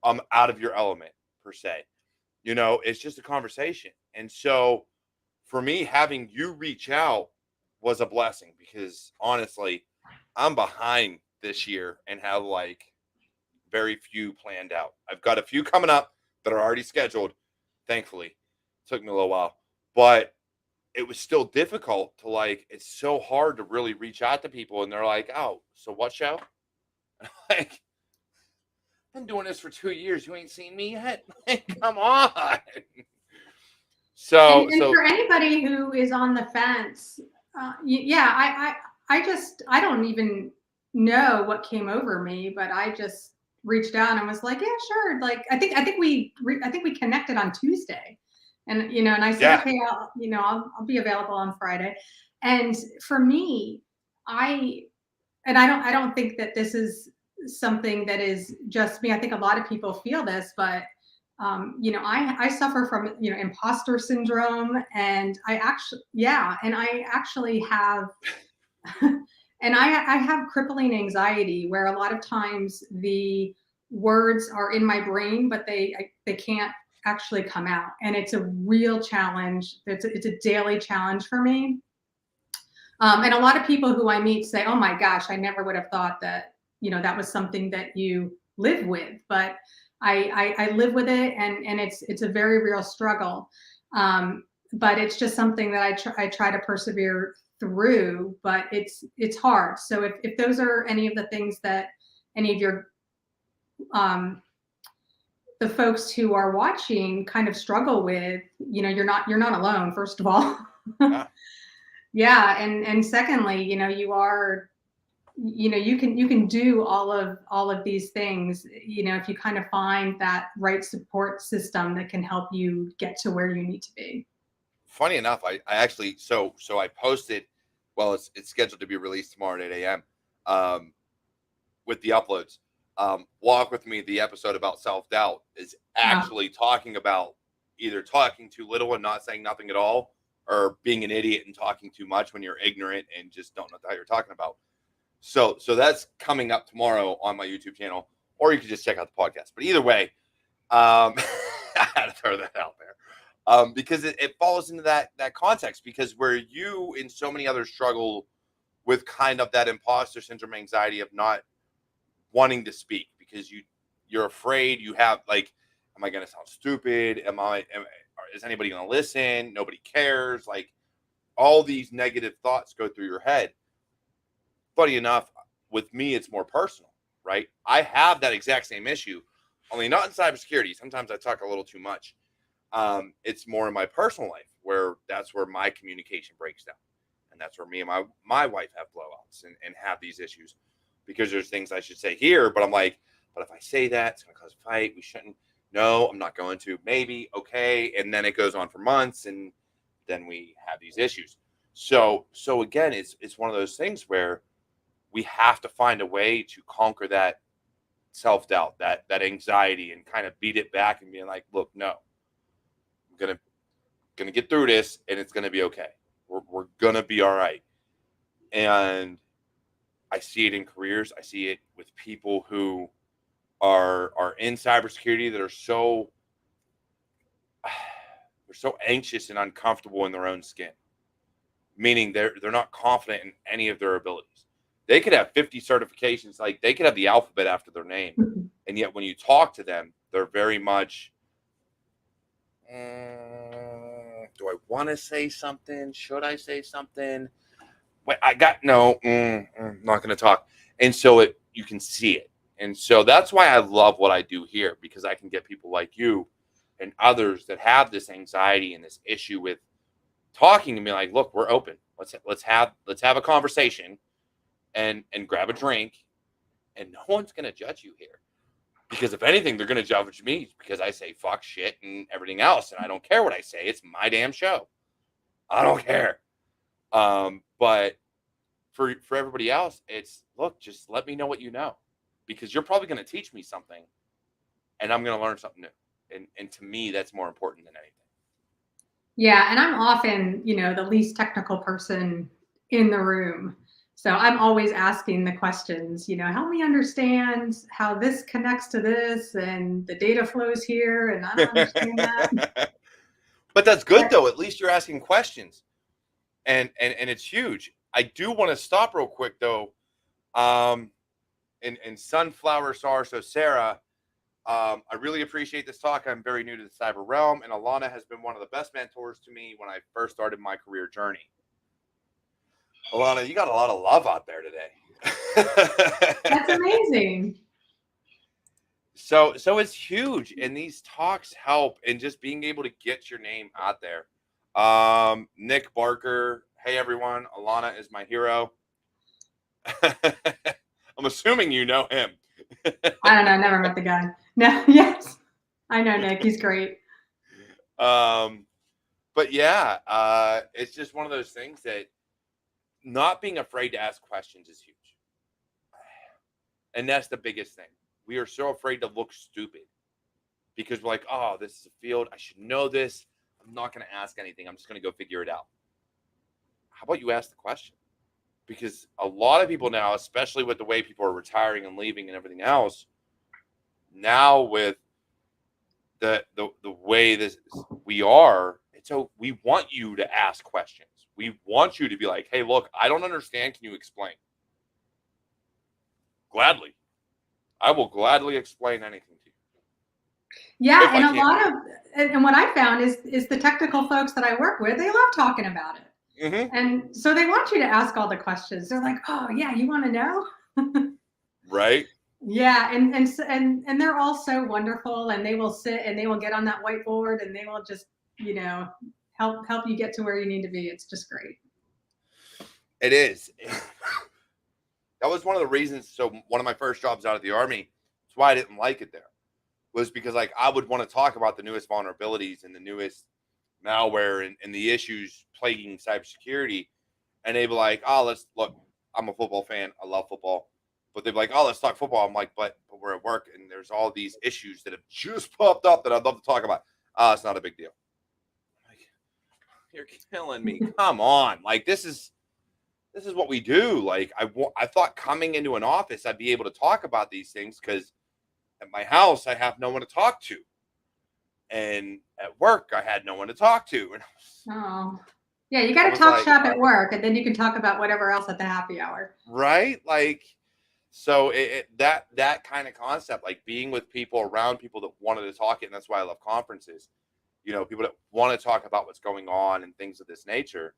out of your element per se. It's just a conversation. And so for me, having you reach out was a blessing, because honestly, I'm behind this year and have like very few planned out. I've got a few coming up that are already scheduled. Thankfully, it took me a little while, but it was still difficult to, like, it's so hard to really reach out to people, and they're like, oh, so what show? Like, I've been doing this for 2 years. You ain't seen me yet? Like, come on. So for anybody who is on the fence, I don't even know what came over me, but I just reached out and was like, yeah, sure. Like, I think we connected on Tuesday, and and I said, okay, I'll be available on Friday. And for me, I don't think that this is something that is just me. I think a lot of people feel this, but I suffer from, imposter syndrome, and I actually have, and I have crippling anxiety, where a lot of times the words are in my brain, but they can't actually come out. And it's a real challenge. It's a daily challenge for me. And a lot of people who I meet say, oh my gosh, I never would have thought that, that was something that you live with, but I live with it, and it's a very real struggle. But it's just something that I try to persevere through, but it's hard. So if those are any of the things that any of your the folks who are watching kind of struggle with, you're not alone, first of all. Yeah. Yeah, and secondly, you can do all of these things, if you kind of find that right support system that can help you get to where you need to be. Funny enough, I actually so I posted. Well, it's scheduled to be released tomorrow at 8 a.m. With the uploads. Walk with Me, the episode about self-doubt, is actually talking about either talking too little and not saying nothing at all, or being an idiot and talking too much when you're ignorant and just don't know what you're talking about. So that's coming up tomorrow on my YouTube channel, or you can just check out the podcast. But either way, I had to throw that out there, because it falls into that context, because where you and so many others struggle with kind of that imposter syndrome anxiety of not wanting to speak because you're afraid, you have like, am I going to sound stupid? Is anybody going to listen? Nobody cares. Like, all these negative thoughts go through your head. Funny enough, with me, it's more personal, right? I have that exact same issue, only not in cybersecurity. Sometimes I talk a little too much. It's more in my personal life, where that's where my communication breaks down. And that's where me and my wife have blowouts and have these issues, because there's things I should say here, but I'm like, but if I say that, it's going to cause a fight. We shouldn't. No, I'm not going to. Maybe. Okay. And then it goes on for months, and then we have these issues. So again, it's one of those things where we have to find a way to conquer that self-doubt, that anxiety, and kind of beat it back and being like, look, no, I'm gonna get through this, and it's gonna be okay. We're gonna be all right. And I see it in careers. I see it with people who are in cybersecurity that are so they're so anxious and uncomfortable in their own skin, meaning they're not confident in any of their abilities. They could have 50 certifications, like they could have the alphabet after their name, and yet when you talk to them, they're very much, do I want to say something? Should I say something? Wait, not going to talk. And so you can see it. And so that's why I love what I do here, because I can get people like you and others that have this anxiety and this issue with talking to me, like, look, we're open. Let's have a conversation and grab a drink, and no one's going to judge you here. Because if anything, they're going to judge me because I say fuck, shit, and everything else. And I don't care what I say. It's my damn show. I don't care. But for everybody else, it's, look, just let me know what you know, because you're probably going to teach me something, and I'm going to learn something new. And to me, that's more important than anything. Yeah, and I'm often, the least technical person in the room. So I'm always asking the questions, help me understand how this connects to this, and the data flows here, and I don't understand that. But that's good, though. At least you're asking questions. And it's huge. I do want to stop real quick, though. And Sunflower Star, so Sarah, I really appreciate this talk. I'm very new to the cyber realm, and Alana has been one of the best mentors to me when I first started my career journey. Alana, you got a lot of love out there today. That's amazing. So it's huge, and these talks help, and just being able to get your name out there. Nick Barker, hey everyone, Alana is my hero. I'm assuming you know him. I don't know, never met the guy. No, yes, I know Nick, he's great. But yeah, it's just one of those things that not being afraid to ask questions is huge. And that's the biggest thing. We are so afraid to look stupid because we're like, oh, this is a field. I should know this. I'm not going to ask anything. I'm just going to go figure it out. How about you ask the question? Because a lot of people now, especially with the way people are retiring and leaving and everything else, now with the way we are, so we want you to ask questions. We want you to be like, hey, look, I don't understand. Can you explain? Gladly. I will gladly explain anything to you. Yeah, and what I found is the technical folks that I work with, they love talking about it. Mm-hmm. And so they want you to ask all the questions. They're like, oh, yeah, you want to know? Right. Yeah, and they're all so wonderful, and they will sit and they will get on that whiteboard and they will just, you know, help you get to where you need to be. It's just great. It is. That was one of the reasons. So one of my first jobs out of the army, that's why I didn't like it there, was because like I would want to talk about the newest vulnerabilities and the newest malware and the issues plaguing cybersecurity. And they'd be like, oh, let's look, I'm a football fan. I love football. But they'd be like, oh, let's talk football. I'm like, but we're at work and there's all these issues that have just popped up that I'd love to talk about. It's not a big deal. I'm like, you're killing me. Come on. Like this is what we do. Like I thought coming into an office, I'd be able to talk about these things because at my house, I have no one to talk to. And at work, I had no one to talk to. And Oh, yeah, you I got to was talk like, shop at work, and then you can talk about whatever else at the happy hour. right? Like, so that kind of concept, like being with people around people that wanted to talk it, and that's why I love conferences. You know, people that want to talk about what's going on and things of this nature.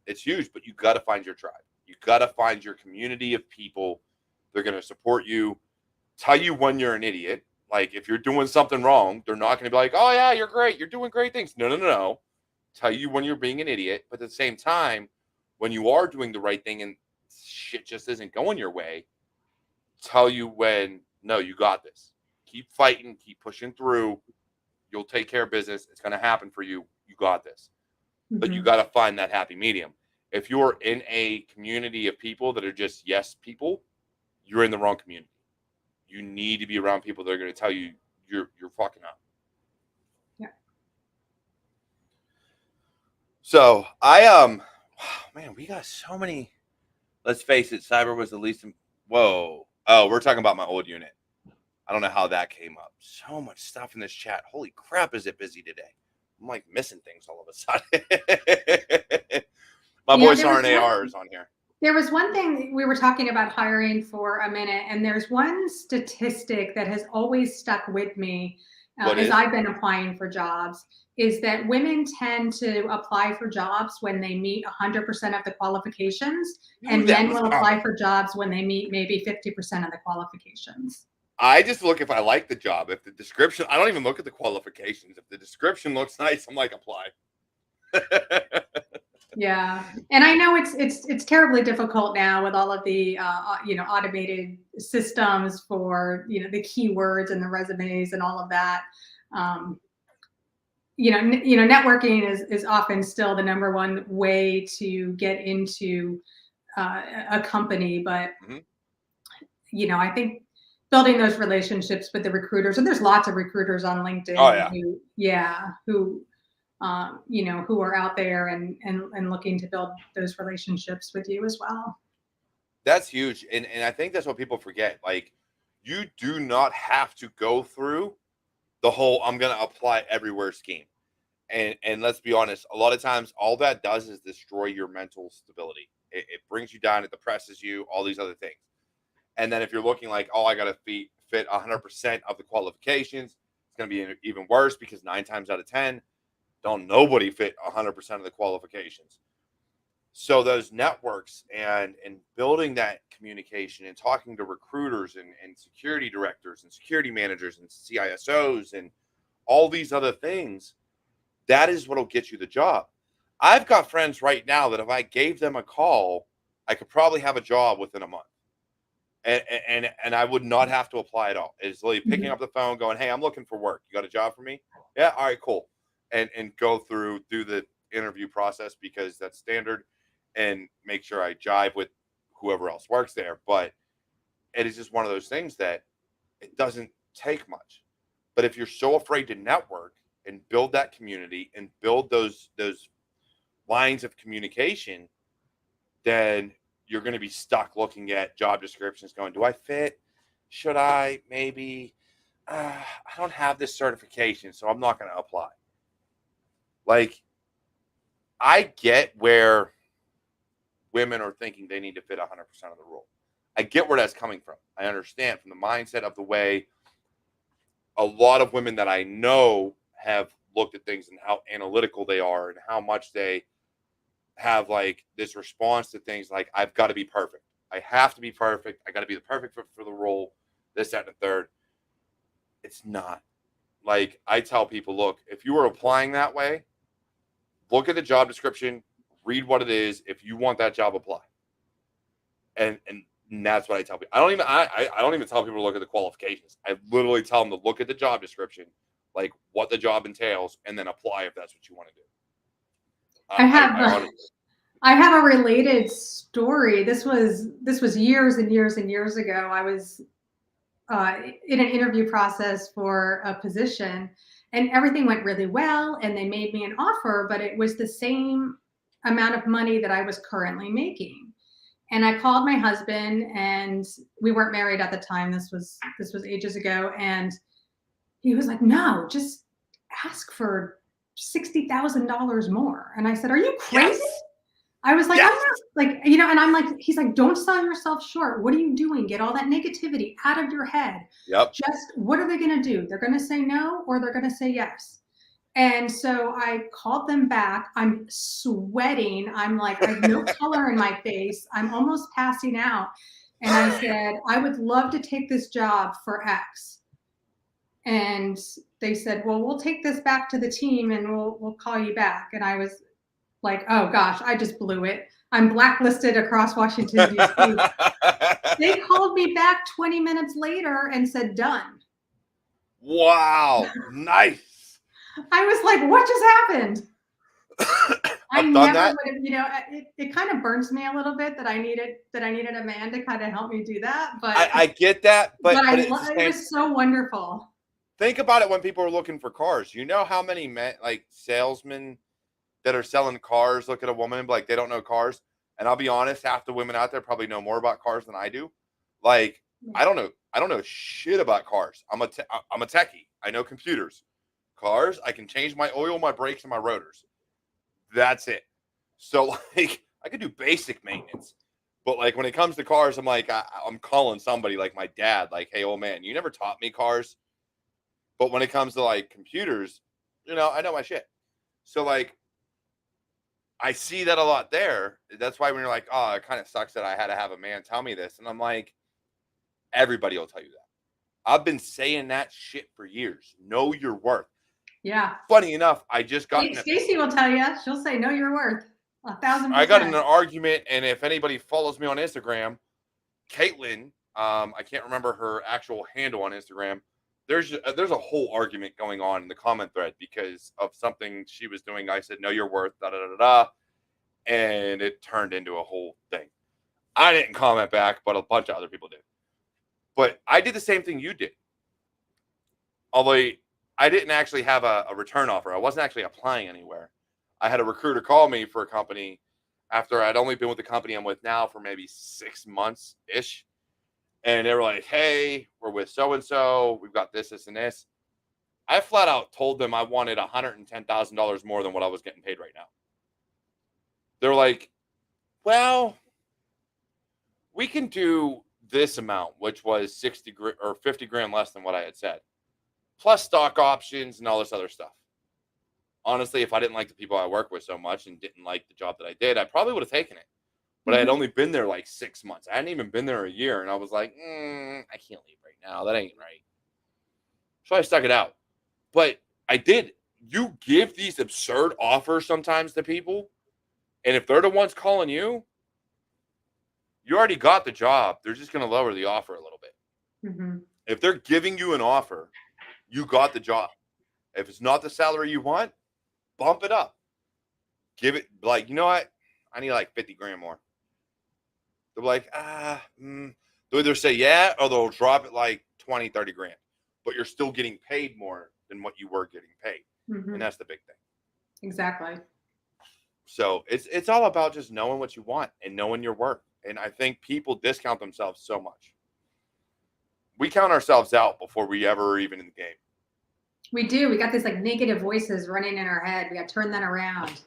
It's huge, but you got to find your tribe. You got to find your community of people. They're going to support you, tell you when you're an idiot. Like if you're doing something wrong, they're not going to be like, "Oh yeah, you're great. You're doing great things." No, no, no, no. Tell you when you're being an idiot, but at the same time, when you are doing the right thing and shit just isn't going your way, tell you when no, you got this. Keep fighting, keep pushing through. You'll take care of business. It's going to happen for you. You got this. But you Hmm. got to find that happy medium. If you're in a community of people that are just yes people, you're in the wrong community. You need to be around people that are going to tell you you're fucking up. Yeah. So man, we got so many. Let's face it, cyber was the least. Whoa, oh, we're talking about my old unit. I don't know how that came up. So much stuff in this chat. Holy crap, is it busy today? I'm like missing things all of a sudden. My Yeah, boy RNAR is on here. there was one thing we were talking about hiring for a minute, and there's one statistic that has always stuck with me What as is? I've been applying for jobs, is that women tend to apply for jobs when they meet 100% of the qualifications, Knew and that men was will apply coming. for jobs when they meet maybe 50% of the qualifications. I just look if I like the job. If the description, I don't even look at the qualifications. If the description looks nice, I'm like apply. Yeah, and I know it's terribly difficult now with all of the you know, automated systems for, you know, the keywords and the resumes and all of that. Um, you know, networking is often still the number one way to get into a company, but Mhm. you know, I think building those relationships with the recruiters, and there's lots of recruiters on Oh LinkedIn yeah, who, yeah, who you know, who are out there and looking to build those relationships with you as well. that's huge, and I think that's what people forget. Like, you do not have to go through the whole "I'm going to apply everywhere" scheme. And let's be honest, a lot of times all that does is destroy your mental stability. It brings you down, it depresses you, all these other things. And then if you're looking like, oh, I got to fit 100% of the qualifications, it's going to be even worse because 9 times out of 10, don't nobody fit 100% of the qualifications. So those networks and building that communication and talking to recruiters and security directors and security managers and CISOs and all these other things, that is what'll get you the job. I've got friends right now that if I gave them a call, I could probably have a job within a month. And I would not have to apply at all. It's literally picking Mhm. up the phone, going, "Hey, I'm looking for work. You got a job for me?" Yeah, all right, cool. And go through do the interview process because that's standard, and make sure I jive with whoever else works there. But it is just one of those things that it doesn't take much. But if you're so afraid to network and build that community and build those lines of communication, then you're going to be stuck looking at job descriptions going, do I fit? Should I? Maybe. I don't have this certification, so I'm not going to apply. Like, I get where women are thinking they need to fit 100% of the role. I get where that's coming from. I understand from the mindset of the way a lot of women that I know have looked at things and how analytical they are and how much they have like this response to things like I've got to be perfect. I have to be perfect. I got to be the perfect fit for the role. this, that, and the third. It's not. Like, I tell people, look, if you are applying that way, look at the job description, read what it is. If you want that job, apply. And that's what I tell people. I don't even tell people to look at the qualifications. I literally tell them to look at the job description, like what the job entails, and then apply if that's what you want to do. I have a related story. This was years and years and years ago. I was in an interview process for a position, and everything went really well, and they made me an offer, but it was the same amount of money that I was currently making. And I called my husband, and we weren't married at the time. This was ages ago, and he was like, "No, just ask for $60,000 more." And I said, "Are you crazy?" Yes. I was like, yes. I'm not, like, you know, and I'm like, he's like, "Don't sell yourself short. What are you doing? Get all that negativity out of your head. Yep. Just what are they going to do? They're going to say no, or they're going to say yes." And so I called them back. I'm sweating. I'm like, I have no color in my face. I'm almost passing out. And I said, "I would love to take this job for X." And they said, "Well, we'll take this back to the team and we'll call you back." And I was like, oh gosh, I just blew it. I'm blacklisted across Washington, D.C. They called me back 20 minutes later and said, "Done." Wow. Nice. I was like, what just happened? I never would have, you know, it kind of burns me a little bit that I needed a man to kind of help me do that. But I get that, but it was so wonderful. Think about it when people are looking for cars. You know how many men, like salesmen that are selling cars, look at a woman and be like, they don't know cars. And I'll be honest, half the women out there probably know more about cars than I do. Like, I don't know shit about cars. I'm a techie. I know computers. Cars, I can change my oil, my brakes, and my rotors. That's it. So, like, I could do basic maintenance. But, like, when it comes to cars, I'm like, I'm calling somebody like my dad, like, "Hey, old man, you never taught me cars." But when it comes to, like, computers, you know, I know my shit. So, like, I see that a lot there. That's why when you're like, "Oh, it kind of sucks that I had to have a man tell me this." And I'm like, everybody will tell you that. I've been saying that shit for years. Know your worth. Yeah. Funny enough, I just got Stacy will tell you. She'll say, "Know your worth." 1,000%. I got in an argument, and if anybody follows me on Instagram, Caitlin, I can't remember her actual handle on Instagram. There's a whole argument going on in the comment thread because of something she was doing. I said, "Know your worth," da da da da, and it turned into a whole thing. I didn't comment back, but a bunch of other people did. But I did the same thing you did. Although I didn't actually have a return offer. I wasn't actually applying anywhere. I had a recruiter call me for a company after I'd only been with the company I'm with now for maybe 6 months-ish. And they were like, "Hey, we're with so-and-so. We've got this, this, and this." I flat out told them I wanted $110,000 more than what I was getting paid right now. They're like, "Well, we can do this amount," which was 60 or 50 grand less than what I had said, plus stock options and all this other stuff. Honestly, if I didn't like the people I work with so much and didn't like the job that I did, I probably would have taken it. But I had only been there like 6 months. I hadn't even been there a year. And I was like, I can't leave right now. That ain't right. So I stuck it out. But I did. You give these absurd offers sometimes to people. And if they're the ones calling you, you already got the job. They're just going to lower the offer a little bit. Mm-hmm. If they're giving you an offer, you got the job. If it's not the salary you want, bump it up. Give it, like, you know what? I need like 50 grand more. They're like, they'll either say yeah, or they'll drop it like 20, 30 grand. But you're still getting paid more than what you were getting paid. Mm-hmm. And that's the big thing. Exactly. So it's all about just knowing what you want and knowing your worth. And I think people discount themselves so much. We count ourselves out before we ever even in the game. We do. We got these like negative voices running in our head. We got to turn that around.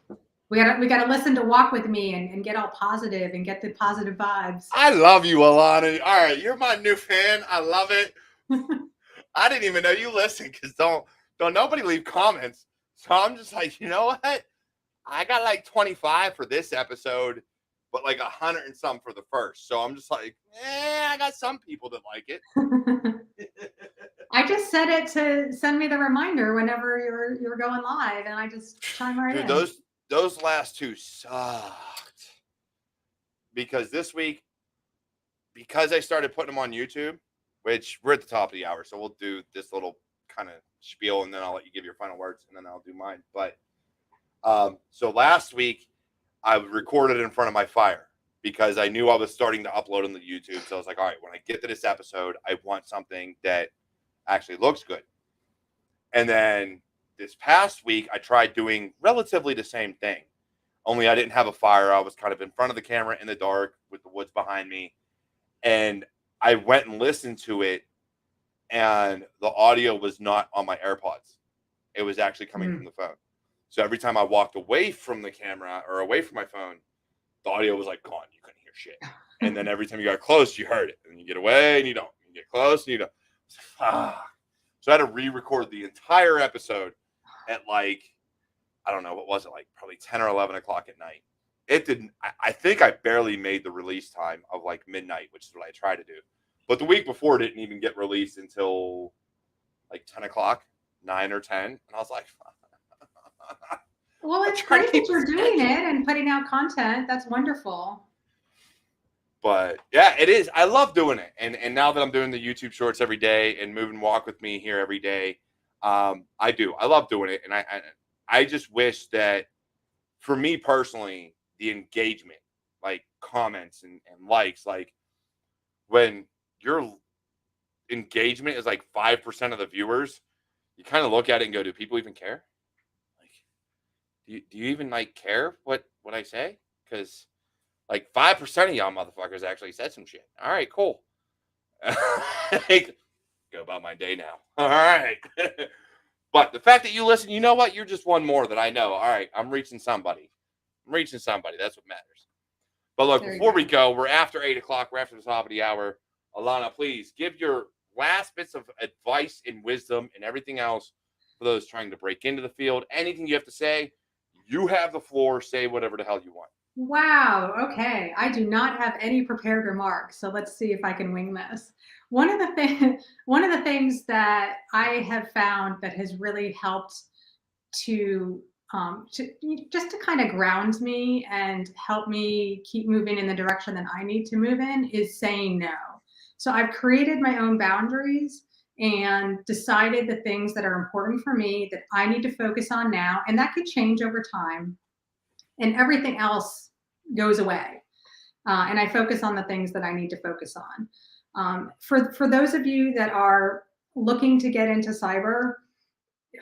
We got to listen to Walk With Me and get all positive and get the positive vibes. I love you, Alana. All right, you're my new fan. I love it. I didn't even know you listened because don't nobody leave comments. So I'm just like, you know what? I got like 25 for this episode, but like 100 and some for the first. So I'm just like, I got some people that like it. set it to send me the reminder whenever you're going live, and I just chime right Dude, in. those last two sucked. Because this week, because I started putting them on YouTube, which we're at the top of the hour, so we'll do this little kind of spiel, and then I'll let you give your final words, and then I'll do mine. But so last week, I recorded in front of my fire because I knew I was starting to upload on the YouTube. So I was like, all right, when I get to this episode, I want something that actually looks good. And then this past week, I tried doing relatively the same thing, only I didn't have a fire. I was kind of in front of the camera in the dark with the woods behind me. And I went and listened to it, and the audio was not on my AirPods. It was actually coming from the phone. So every time I walked away from the camera or away from my phone, the audio was like gone. You couldn't hear shit. And then every time you got close, you heard it. And you get away and you don't. You get close and you don't. So I had to re-record the entire episode at like, I don't know, what was it, like probably 10 or 11 o'clock at night. It didn't, I think I barely made the release time of like midnight, which is what I try to do. But the week before it didn't even get released until like 10 o'clock, 9 or 10. And I was like, well, it's great that you're doing it and putting out content. That's wonderful. But yeah, it is. I love doing it. And now that I'm doing the YouTube shorts every day and moving walk with me here every day, I do. I love doing it. And I just wish that for me personally, the engagement, like comments and likes, like when your engagement is like 5% of the viewers, you kind of look at it and go, do people even care? Do you even like care what I say? Because like 5% of y'all motherfuckers actually said some shit. All right, cool. Like, go about my day now. All right. But the fact that you listen, you know what? You're just one more that I know. All right, I'm reaching somebody. That's what matters. But look, before we go, we're after 8 o'clock. We're after the top of the hour. Alana, please give your last bits of advice and wisdom and everything else for those trying to break into the field. Anything you have to say. You have the floor. Say whatever the hell you want. Wow. Okay. I do not have any prepared remarks, so let's see if I can wing this. One of the things that I have found that has really helped to just to kind of ground me and help me keep moving in the direction that I need to move in is saying no. So I've created my own boundaries and decided the things that are important for me that I need to focus on now, and that could change over time, and everything else goes away. And I focus on the things that I need to focus on. For those of you that are looking to get into cyber,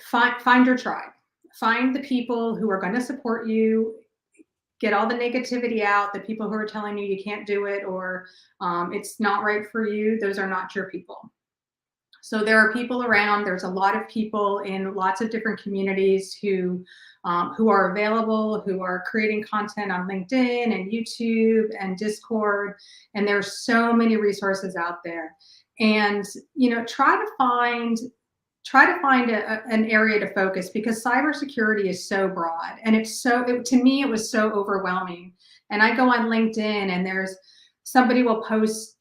find your tribe. Find the people who are going to support you. Get all the negativity out. The people who are telling you can't do it or it's not right for you, those are not your people. So there are people around. There's a lot of people in lots of different communities who are available, who are creating content on LinkedIn and YouTube and Discord. And there's so many resources out there. And try to find an area to focus, because cybersecurity is so broad, and to me it was so overwhelming. And I go on LinkedIn and there's somebody will post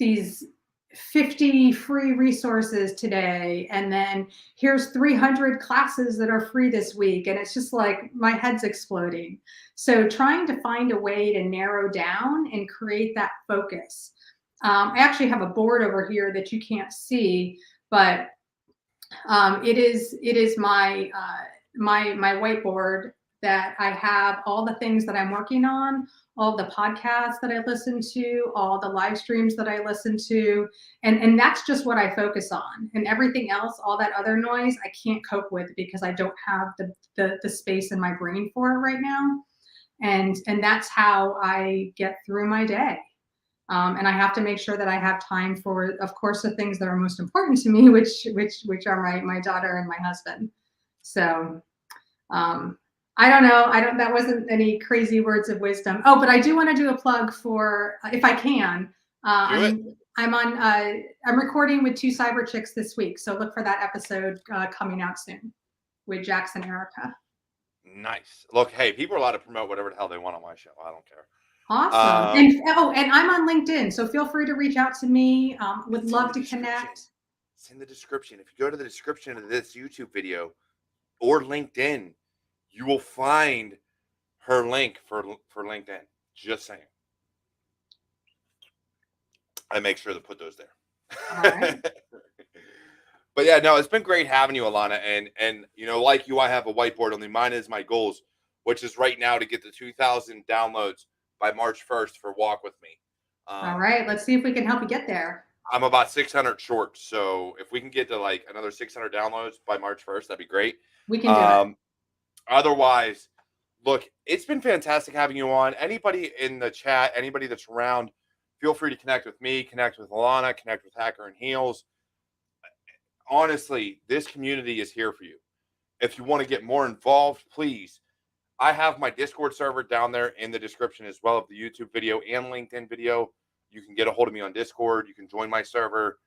these 50 free resources today, and then here's 300 classes that are free this week, and it's just like my head's exploding. So trying to find a way to narrow down and create that focus. I actually have a board over here that you can't see, but it is my whiteboard that I have all the things that I'm working on, all the podcasts that I listen to, all the live streams that I listen to, and that's just what I focus on. And everything else, all that other noise, I can't cope with because I don't have the space in my brain for it right now. And that's how I get through my day. And I have to make sure that I have time for, of course, the things that are most important to me, which are my daughter and my husband. So I don't know. That wasn't any crazy words of wisdom. Oh, but I do want to do a plug for, if I can. I'm recording with 2 cyber chicks this week, so look for that episode coming out soon with Jax and Erica. Nice. Look, hey, people are allowed to promote whatever the hell they want on my show. I don't care. Awesome. And I'm on LinkedIn, so feel free to reach out to me. Would love to connect. It's in the description. If you go to the description of this YouTube video or LinkedIn, you will find her link for LinkedIn. Just saying. I make sure to put those there. All right. But yeah, no, it's been great having you, Alana. And you know, like you, I have a whiteboard. Only mine is my goals, which is right now to get the 2,000 downloads by March 1st for Walk With Me. All right. Let's see if we can help you get there. I'm about 600 short. So if we can get to like another 600 downloads by March 1st, that'd be great. We can do it. Otherwise, look, it's been fantastic having you on. Anybody in the chat, anybody that's around, feel free to connect with me, connect with Alana, connect with Hacker and Heels. Honestly, this community is here for you. If you want to get more involved, please. I have my Discord server down there in the description as well of the YouTube video and LinkedIn video. You can get a hold of me on Discord. You can join my server.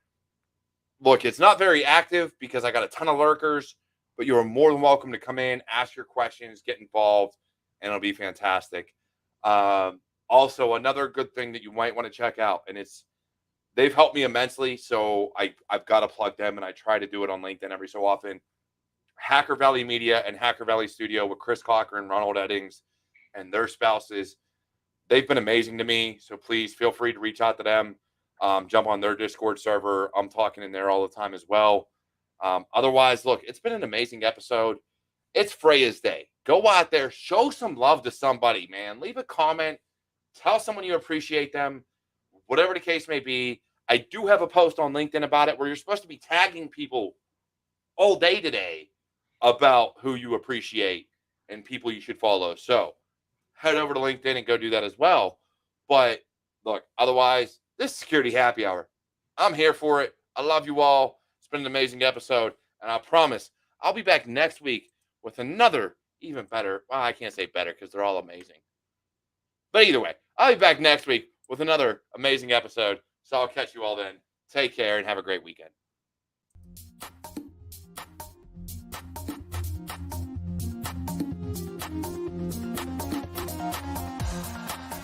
Look, it's not very active because I got a ton of lurkers, but you are more than welcome to come in, ask your questions, get involved, and it'll be fantastic. Also, another good thing that you might want to check out, and they've helped me immensely, so I've got to plug them, and I try to do it on LinkedIn every so often. Hacker Valley Media and Hacker Valley Studio with Chris Cocker and Ronald Eddings and their spouses. They've been amazing to me, so please feel free to reach out to them. Jump on their Discord server. I'm talking in there all the time as well. Otherwise, look, it's been an amazing episode. It's Freya's Day. Go out there, show some love to somebody, man. Leave a comment. Tell someone you appreciate them. Whatever the case may be. I do have a post on LinkedIn about it where you're supposed to be tagging people all day today about who you appreciate and people you should follow. So head over to LinkedIn and go do that as well. But look, otherwise, this is Security Happy Hour. I'm here for it. I love you all. It's been an amazing episode. And I promise I'll be back next week with another even better. Well, I can't say better because they're all amazing. But either way, I'll be back next week with another amazing episode. So I'll catch you all then. Take care and have a great weekend.